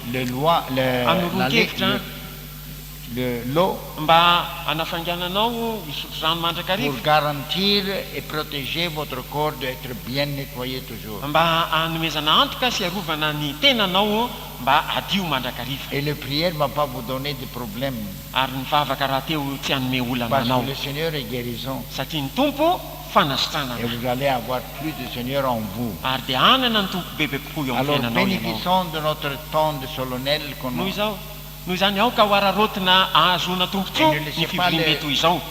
l'eau mba anafangananao isotro rano pour mandrakariva garantir et protéger votre corps d'être bien nettoyé toujours. mba anomezana antoka sy arovana ny tenanao mba adio mandrakariva Et la prière ne va pas vous donner de problèmes ary ny vavaka raha teo tsy hanome olana parce anao que le Seigneur est guérison satria ny tompo fanasitranana et vous allez avoir plus de Seigneur en vous. ary dia anana ny tompo bebe kokoa eo amin'ny Alors fiainanao ianao bénéficions de notre temps de solennel qu'on noho izao noho izany ao ka ho ararotina ahazona tompontsoa Et ne laissez ny pas fivolimbe toy izao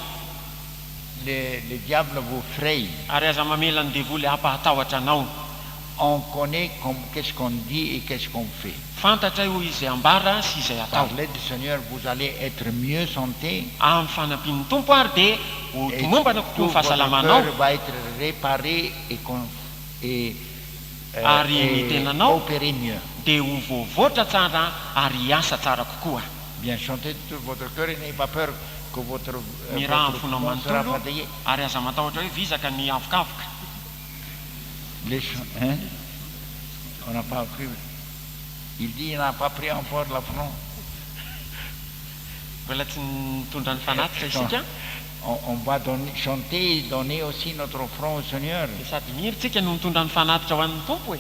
le diable vous fraye. ary aza mamela ny devoly hampahatahotra anao On connaît qu'est-ce qu'on dit et qu'est-ce qu'on fait. fantatra io izay ambara sy izay atao Par l'aide du Seigneur, vous allez être mieux santé amin'ny fanampin'ny tompo ary dia ho et tomombana tout kokoa ny votre fahasalamanao cœur va être réparé Ari ny et tenanao opéré mieux. dia ho voavoatra tsara ary hiasa tsara kokoa Bien chanter de tout votre cœur et n'ayez pas peur que votre miraha votre amin'ny fonao poumon sera manontolo fatigué. ary aza matahotra hoe visaka ny avokavoka Hein? On n'a pas appris. Il dit il n'a pas pris encore la front. mbola tsy nitondra ny fanatitra isika On va chanter et donner aussi notre front au Seigneur. dia sady mihiritsika no mitondra ny fanatitra ho an'ny tompo e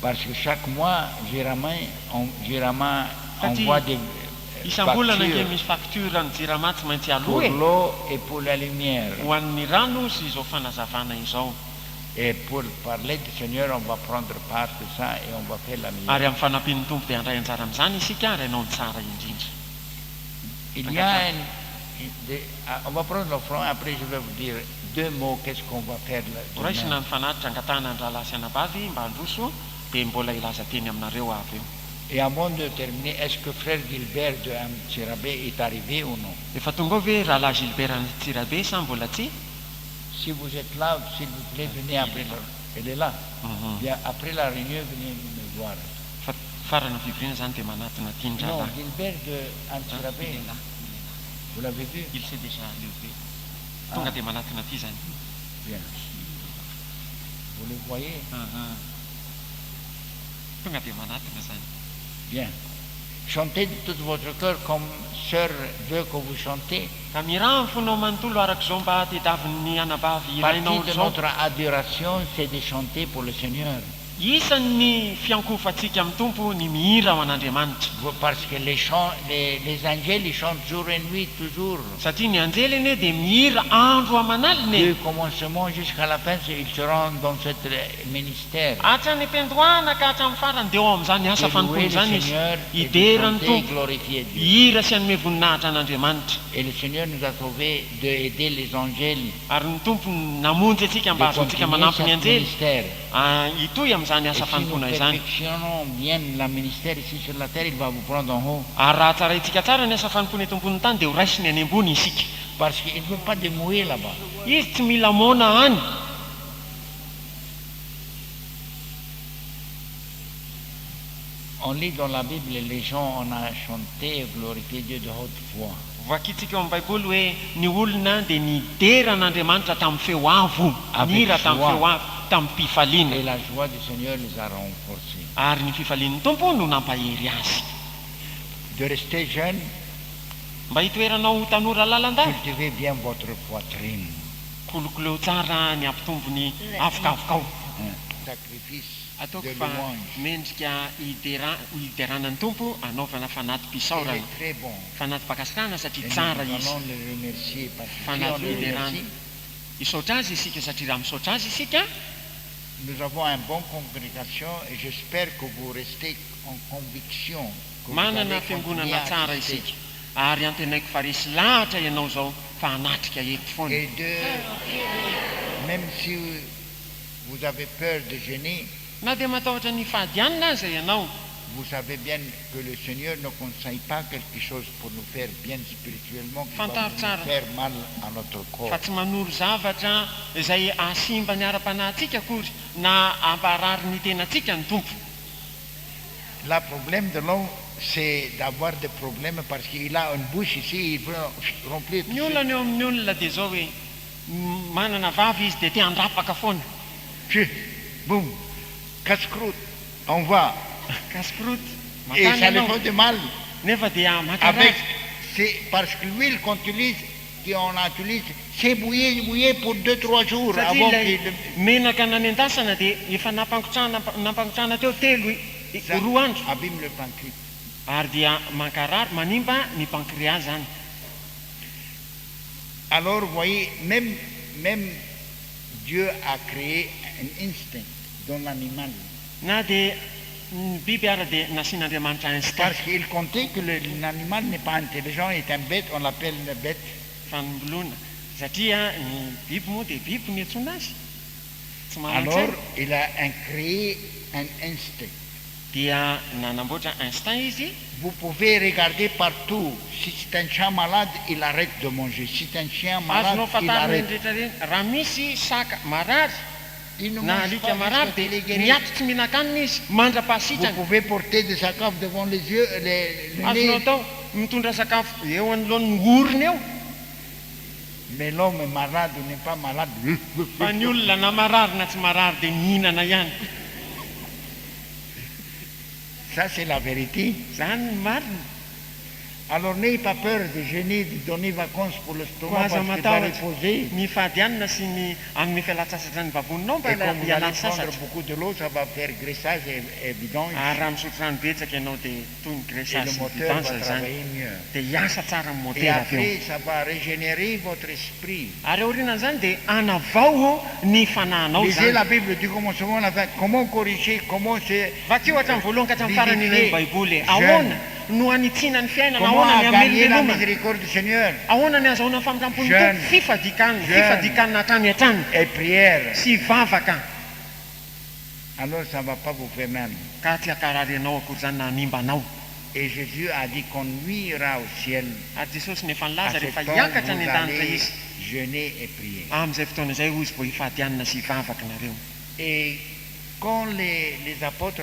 Parce que chaque mois, Gérama Quand envoie des isam-bolana nge factures misy facture ny jirama tsy maintsy pour aloha e l'eau et pour la lumière. ho an'ny rano sy izao fanazavana izao Et pour parler du Seigneur, on va prendre part de ça et on va faire la meilleure. ary amin'ny fanampin'ny tompo dia handray anjara amin'izany isika ary ianao ny tsara indrindra Il y a on va prendre l'offrande, après je vais vous dire deux mots, qu'est-ce qu'on va faire là. horaisina ny fanatitra angatahana ny rahalasy anabavy mba handroso dia mbola ilaza teny aminareo avy eo Et avant de terminer, est-ce que frère Gilbert de Amtsirabe est arrivé ou non? efa tonga ao ve rahalahy Gilbert Tsirabe sa mbola tsy Si vous êtes là, s'il vous plaît, venez après. Elle est là. Bien, après la réunion, venez me voir. fa farana fivoriana zany dia manatona tiany Non, rahalahy Gilbert de Amtsirabe, vous l'avez vu? il s'est déjà levé tonga dia manatona ty zany Bien. Vous le voyez? tonga dia manatona zany Bien. Chantez de tout votre cœur comme sœur veut que vous chantez. ka miraha ny fonao manontolo arak'izao mba tediavin'ny anabavy irainao Partie de zao notre adoration, c'est de chanter pour le Seigneur. isan'ny fiankofantsika amin'ny tompo ny mihira ho an'andriamanitra Parce que les angèles, ils chantent jour et nuit, toujours. satria ny anjely eny dia mihira andro amanalina Du commencement jusqu'à la fin, ils seront dans ce ministère. hatrany ampiandohana ka hatramin'ny farany dia eo amin'izany asa De louer fanompony le zany izy Seigneur et de hiderany chanter et tompo glorifier Dieu. hira sy hanome voninahitra an'andriamanitra Et le Seigneur nous a sauvés d'aider les angèles ary ny tompo namonjy antsika mba de azontsika continuer manampy ny ce anjely ministère. hitoy amin'izany Et asa si nous fanompona izany perfectionnons bien le ministère ici sur la terre, il va vous prendre en haut. ary raha tsaraintsika tsara ny asa fanompona eto amboniny tany dia ho raisiny any ambony isika Parce qu'il ne veut pas de mouiller là-bas. izy tsy mila mona any On lit dans la Bible, les gens, on a chanté et glorifié Dieu de haute voix. vakitsika eo amin'ny baiboly hoe ny olona dia nideran'andriamanitra tamin'ny feo avo nira tamin'ny feo avo tamin'ny mpifaliana Et la joie du Seigneur les a renforcés. ary ny fifalian'ny tompo no nampahery azy De rester jeune, mba hitoeranao tanora lalandava cultivez bien votre poitrine. kolokoleo tsara ny ampitombony avokavokao Sacrifice ataoko de fa louange. mendrika hideranany tompo anaovana fanaty Il pisaorana est très bon. fanaty pakasirana satria Et tsara nous izy allons le remercier parce que si fanaty on le hiderana remercie, hisaotra azy isika satria raha misaotra azy isika nous avons une bonne congrégation et j'espère que vous restez en conviction que vous manana allez continuer fiangonana à tsara assister. isika ary antenaiko fa resy lahatra ianao zao fa hanatrika eto foana Et même si vous avez peur de gêner, na dia matahotra ny fahadianina aza ianao vous savez bien que le Seigneur ne conseille pas quelque chose pour nous faire bien spirituellement qui va Fantaro nous tsara. faire mal à notre corps. fa tsy manoro zavatra izay asimba ny ara-panahintsika akory na amparary ny tenantsika ny tompo Le problème de l'homme, c'est d'avoir des problèmes parce qu'il a une bouche ici, il veut remplir tout ny ce- olona ny eo amin'ny olona dia zao hoe manana vavy izy dia te andrapaka foana Boum, casse-croûte, on va. kasikroty Et ça makany le ianao fait de mal. nefa dia Avec, makarazy c'est parce que l'huile qu'on utilise, c'est bouillé pour 2-3 jours satria avant ilay que menaka nanendasana dia efa nampangotrana teo telo ça roa andro abîme le pancréas. ary dia mankarary manimba ny pancréas zany. Alors, vous voyez, même Dieu a créé un instinct dans l'animal. Na dia ny biby ara dia nasian'andriamanitra instinct Parce qu'il comptait que l'animal n'est pas intelligent, il est un bête, on l'appelle une bête. fanombolona satria ny biby moa dia biby ny antsoina azy tsy Alors, manantsay il a créé un instinct. dia nanamboatra instinct izy. Vous pouvez regarder partout. Si c'est un chat malade, il arrête de manger. Si c'est un chien malade, azonao il fatarina arrête. rehetrarehetra raha misy saka marary Il ne na mange alika pas marary jusqu'à dia qu'il est guéri. miato tsy mihinan-kanina izy Vous mandra-pahasitrany. pouvez porter des sacoches devant les yeux, le azonao nez. atao mitondra sakafo eo anolohan'ny orona eo Mais l'homme malade n'est pas malade. fa ny olona na marary na tsy marary dia mihinana ihany. Ça, c'est la vérité. Zany ny marina. Alors, n'ayez pas peur de jeûner, de donner vacances pour le Ko stomac aza parce qu'il va matahotra reposer. ny fahadianina sy ny amin'ny fialan-tsasatra ny vavoninao mba Et comme vous allez hialan'ny prendre sasatra. beaucoup de l'eau, ça va faire graissage et vidange. Ary raha misotro rano betsaka ianao dia toy ny Et gressage le sy moteur va vidange zany travailler mieux. dia hiasa tsara ny Et motera avy eo. après, ça va régénérer votre esprit. Ary aorianan'izany dia anavao ny fanahinao Lisez zany. la Bible du commencement à la fin. Comment corriger, comment se... Vakeo hatramin'ny voalohany ka hatramin'ny farany ilay baiboly Jeune. ahoana no anitsina ny fiainana Comment ahoana ny gagner la amelombelomana miséricorde du Seigneur. ahoana ny azahoana ny famindrampon'ny Jeune. tompo fifadikanina Jeune. fifadikanina hatrany hatrany Et prière. sy vavaka Alors ça ne va pas vous faire mal. ka tsy hakarary ianao akory zany na hanimba anao. Et Jésus a dit qu'on nuira au ciel. Ary Jesosy nefa À nilaza ce rehefa temps, hiakatra ny vous an-danitra allez izy jeûner et prier. amin'izay fotoana izay hoy izy vao hifadianina sy hivavaka nareo. Et quand les apôtres,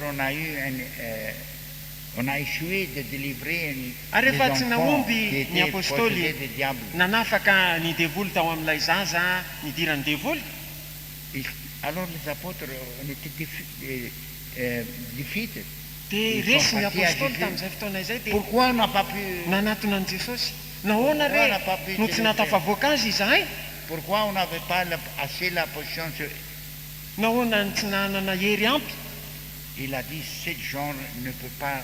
on a échoué de délivrer Ary les rehefa tsy enfants naomby qui ny étaient apôstôly possédés des diables. nanafaka ny devoly tao amin'ilay zaza nidirany devoly Alors les apôtres, on était defeated. dia Ils resy sont ny partis à apôstôly Jésus. tamin'izay fotoana izay dia Pourquoi on n'a pas pu... nanatona an' Jesosy nahoana Pourquoi re n'a pas pu no tsy te natafavoaka azy izahay Pourquoi on n'avait pas assez la position sur... nahoana ny tsy nanana hery ampy. Il a dit, ce genre ne peut pas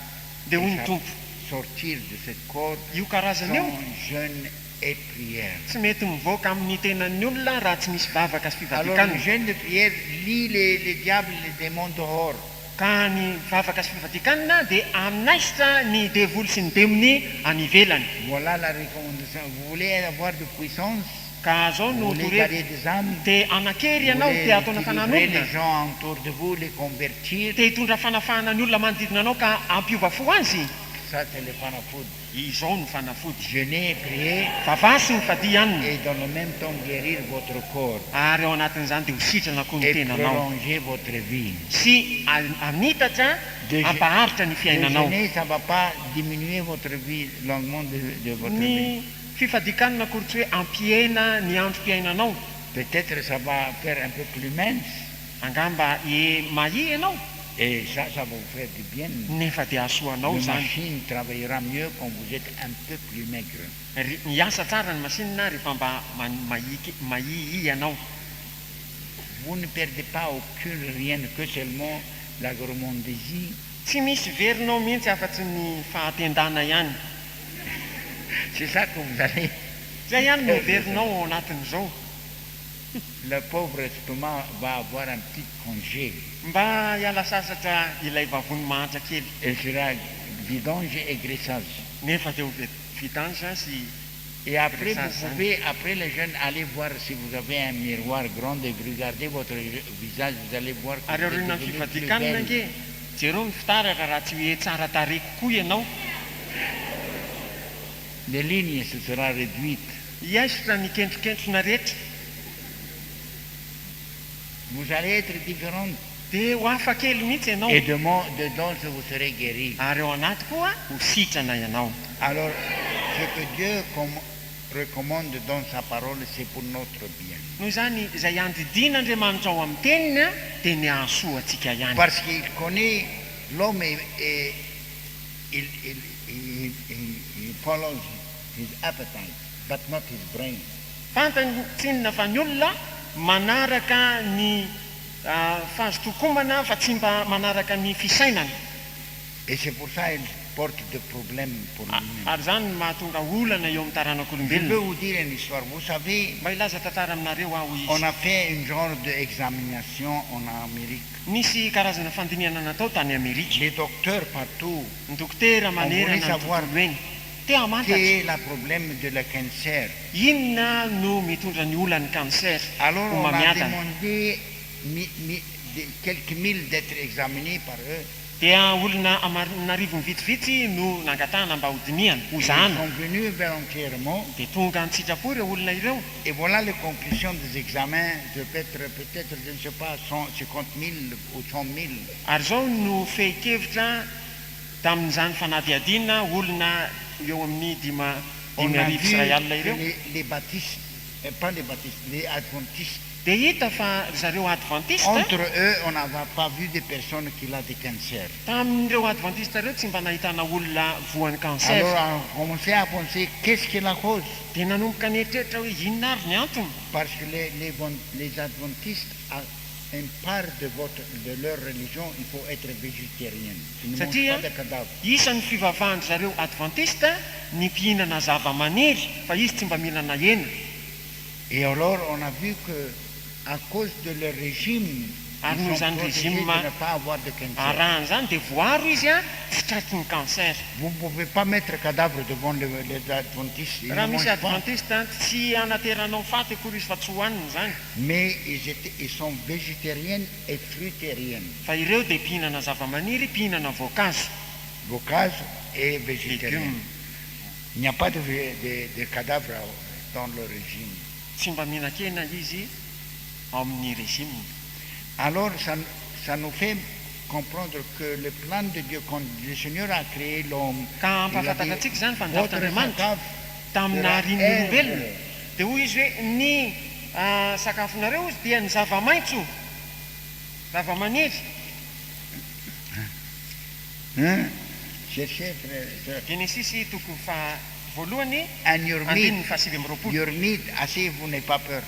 dia hoy ny tompo sortir de cette corde io karazana io sans jeûne et prière. tsy mety mivoaka amin'ny tenan'ny olona raha tsy misy vavaka sy Alors fivadikana. le jeûne de prière lit les diables, les démons dehors. Ka ny vavaka sy fivadikanina dia aminaisitra ny devoly sy ny demony any ivelany. Voilà la recommandation. Vous voulez avoir de puissance, Ka zao vous no voulez torety gagner des âmes, dia anakery vous ianao voulez dia ataona délivrer fanan'olona les gens autour de vous, les convertir. dia hitondra fanafahana ny olona manodidina anao ka ampiova fo azy. Ça c'est le panafod. Izao ny fanafody. Jeûner et prier Vava sy ny fady ihany et dans le même temps guérir votre corps ary ao anatin'izany dia ho sitrana koa ny et tenanao prolonger votre vie. sy anitatra De- ampaharitra ny Le fiainanao. jeûner, ça ne va pas diminuer votre vie, l'augment de votre vie. Ny fifadikanina akory tsy hoe ampiena ny androm-piainanao. Peut-être ça va faire un peu plus mince Angamba mahi ianao et ça va vous faire du bien. nefa dia hasoanao La zany. machine travaillera mieux quand vous êtes un peu plus maigre. Miasa tsara ny masinina rehefa mba mahi ianao. Vous ne perdez pas aucune rien que seulement la gourmandise. Tsy misy verinao mihitsy afa-tsy ny fahatendana ihany. C'est ça que vous allez. Zay ihany no verinao ao anatin'izao. Le pauvre estomac va avoir un petit congé. Mba hiala sasatra ilay vavony mahantra kely. Elle sera vidange et graissage. Nefa dia ho vidange sy Et après, Ça, vous pouvez, après le jeûne, aller voir si vous avez un miroir grand et vous regardez votre visage, vous allez voir que ary vous êtes aoriana ny devenu plus fivadikanina belle. nke jereo ny fitaratra raha tsy hoe tsara tarehy kokoa ianao. Les lignes se sera réduite. Hiaisitra ny kendrikendrona rehetra Vous allez être différente. dia ho hafa kely mihitsy ianao Et dedans, vous serez guéri. ary ao anaty koa ho sitrana ianao. Alors, ce que Dieu recommande dans sa parole, c'est pour notre bien. noho zany izay andridin'andriamanitra ao amin'ny teniny a dia ny hahasoa antsika ihany Parce qu'il connaît l'homme et il follows his appetite, but not his brain. fantatsinina fa ny olona manaraka ny fahazotokomana fa tsy mba manaraka ny fisainana Et c'est pour ça qu'il porte des problèmes pour lui-même. ary zany no mahatonga olana eo amin'ny Je taranak'olombelona veux vous dire une histoire. Vous savez, mba ilaza tantara aminareo aho on izy a fait une genre d'examination en Amérique. nisy karazana fandiniana natao tany Amerika Les docteurs partout, ny dokotera manerana ny savoir tontolo eny te quel amantatra est le problème de le cancer. inona no mitondra ny olany cancer Alors ho on a mamiadana demandé quelques mille d'être examinés par eux. dia olona amanarivony vitsivitsy no nangatahana mba hodiniana ho Ils zahana sont venus volontairement. dia tonga ny sitrapo ireo olona ireo Et voilà les conclusions des examens de peut-être, je ne sais pas, 50 000 ou 100 000. ary zao no fehi-kevitra tamin'izany fanadiadina olona eo amin'ny dimy On a arivo vu sy ray alina que ireo les baptistes, pas les baptistes, les adventistes, dia hita fa zareo adventiste entre eux, on n'avait pas vu des personnes qui ont des cancers. tamin'ireo adventiste ireo tsy mba nahitana olona voan'ny cancer Alors on a commencé à penser, qu'est-ce qui est la cause? dia nanomboka nietreritra hoe inona ary ny antony Parce que les adventistes, à une part de leur religion, il faut être végétarien. Ils ne Satria- mangent pas de cadavres. isan'ny fivavahan zareo adventiste ny mpihinana zava-maniry fa izy tsy mba mihinana hena Et alors on a vu que à cause de leur régime, Ah, ils nous sont en protégés régime, de ne pas avoir de cancer. arahany zany dia voaro izy a tsy tratriny cancer Vous ne pouvez pas mettre cadavre devant les adventistes. Ils raha ne misy mangent pas. adventiste tsy anateranao faty akory izy fa tsy hohaniny zany Mais ils sont végétariens et fruitariens. fa ireo dia mpihinana zava-maniry mpihinana voankazo Bocage et végétarien. légumes Il n'y a pas de cadavre dans le régime. tsy mba mihinan-kena izy ao amin'ny régime Alors ça nous fait comprendre que le plan de Dieu, quand le Seigneur a créé l'homme, ka il a ampahafantatra dit, antsika zany fa votre nidavitr'andriamanitra cadavre tamina sera rin'olombelona herbe. dia hoy izy hoe ny sakafonareo izy dia ny zava-maitso zava-maniry Hein? Cherchez, frère. genesis toko voalohany And your andininy meat, fahasivy amby roapolo your meat, asseyez-vous, n'ayez pas peur.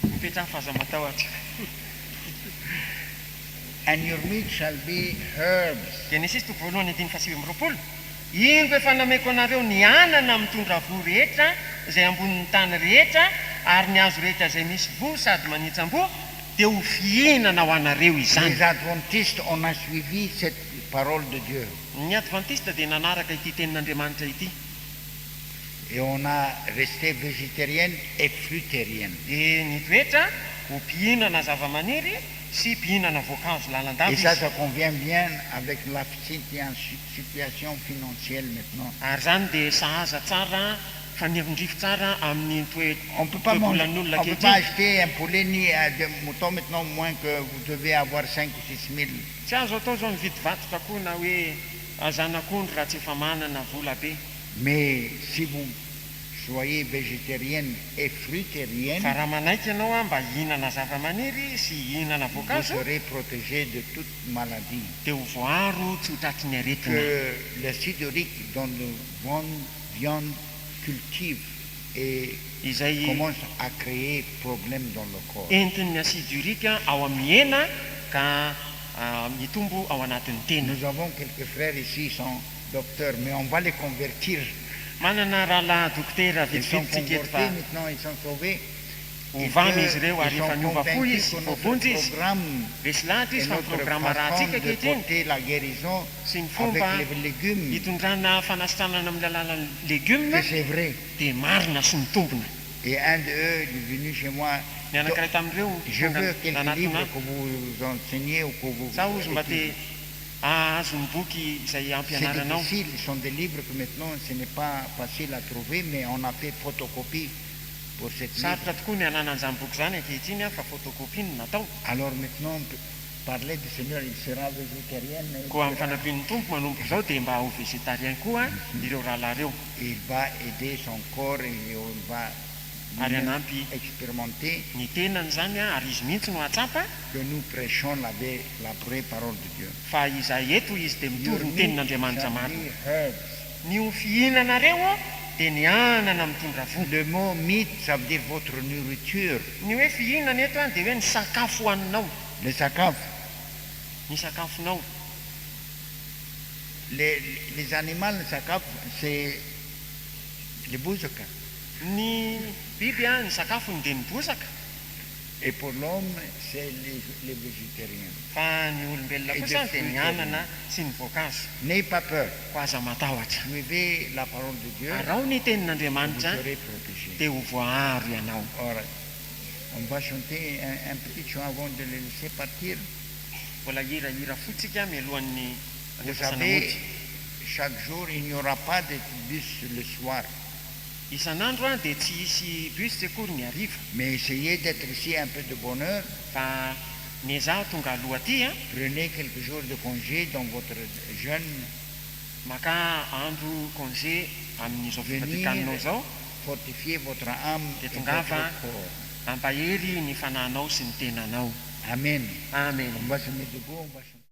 mipetraha fahazamatahotra And your meat shall be herbs. genesis toko voalohany andininy fahasivy amby roapolo ingo efa nameko anareo ny anana mitondra vo rehetra izay ambonin'ny tany rehetra ary ny azo rehetra izay misy vo sady manitsambo dia ho fihinana ho anareo izany Les adventistes, on a suivi cette parole de Dieu. ny adventiste dia nanaraka ity tenin'andriamanitra ity Et on a resté végétarien et fruitarienne. dia ny toetra ho mpihinana zava-maniry sy mpihinana voankazo Et lalandava ça, izy ça convient bien avec la situation financière maintenant. ary zany dia sahaza tsara fanevindrifo tsara amin'ny On ne peut pas manger, toevolan'ny olona on peut pas ankehitriny acheter un poulet ni un mouton maintenant, moins que vous devez avoir 5 ou 6 000. tsy azo atao zao mividy vatroka koa na hoe azanak'ondry raha tsy efa manana vola be Mais si vous soyez végétarienne et fa fruitarienne, raha manaiky ianao a mba hihinana zava-maniry sy hihinana vous voankazo serez protégé de toute maladie. dia ho voaro tsy ho tratry ny aretina Que le sidérique dans le viande cultive et izay commence à créer problème dans le corps. entin'ny acide urika ao amin'ny hena ka mitombo ao anatin'ny tena Nous avons quelques frères ici, ils sont docteurs, mais on va les convertir. manana rahalahy dokotera Ils sont vitsivitsika eto convertis fa maintenant, ils sont sauvés. ho vamy izy ireo ary Ils efa sont miova fo convaincus izy que voavonjy notre izy programme resy lahatra et izy fa notre miprograma raha façon antsika de ankehitriny porter la guérison sy ny avec fomba les légumes, hitondrana fanasitranana amin'ny alalan'ny légume que c'est vrai. dia marina sy mitombona Et un d'eux est venu chez moi. ny anankiray tamin'ireo Je veux quelques nanatona livres que vous enseignez ou que vous... za ozy mba te ahazo ny boky izay C'est ampianaranao difficile, ce sont des livres que maintenant ce n'est pas facile à trouver, mais on a fait photocopie pour cette livre. sarotra tokoa ny anana an'izany boky zany ankehitriny a fa photocopie no natao Alors maintenant, parlait du Seigneur, il sera végétarien. Koa amin'ny fanampian'ny tompo manomboka izao dia mba ho végétarien koa ireo rahalahy ireo. Et il va aider son corps et il va Ary anampy expérimenter ny tenany zany ary izy mihitsy no atsapa que nous prêchons la vraie parole de Dieu. fa izahay eto izy dia mitory ny tenin'Andriamanitra marina. Herbs. Ny fihinanareo dia ny anana mitondra vola. Le mot mythe, ça veut dire votre nourriture. Ny hoe fihinana eto dia hoe ny sakafo hoaninao, Le sakaf. ny sakafonao. Les animaux, le sakaf, c'est les bouzoka. Ny biby ny sakafony dia ny bozaka, Et pour l'homme, c'est les végétariens. fa ny olombelona kosa dia ny anana sy ny voankazo. N'ayez pas peur. Ho aza matahotra. Suivez la parole de Dieu. Arao ny Vous tenin'Andriamanitra serez protégés. dia ho voaharo ianao. Or, on va chanter un petit chant avant de les laisser partir. Mbola hirahira fotsika mialohan'ny Vous andefasana savez, mody. chaque jour, il n'y aura pas de bus le soir. Isan'andro dia tsy hisy bus tsy akory ny hariva, Mais essayez d'être ici un peu de bonne heure. fa ny zaho tonga aloha aty Prenez quelques jours de congé dans votre jeûne. maka andro congé amin'izao fivadikaninao zao, Fortifiez votre âme et Et votre tongava. corps. ampahery ny fanahinao sy ny tenanao. Amen. Amen. On va se mettre debout, on va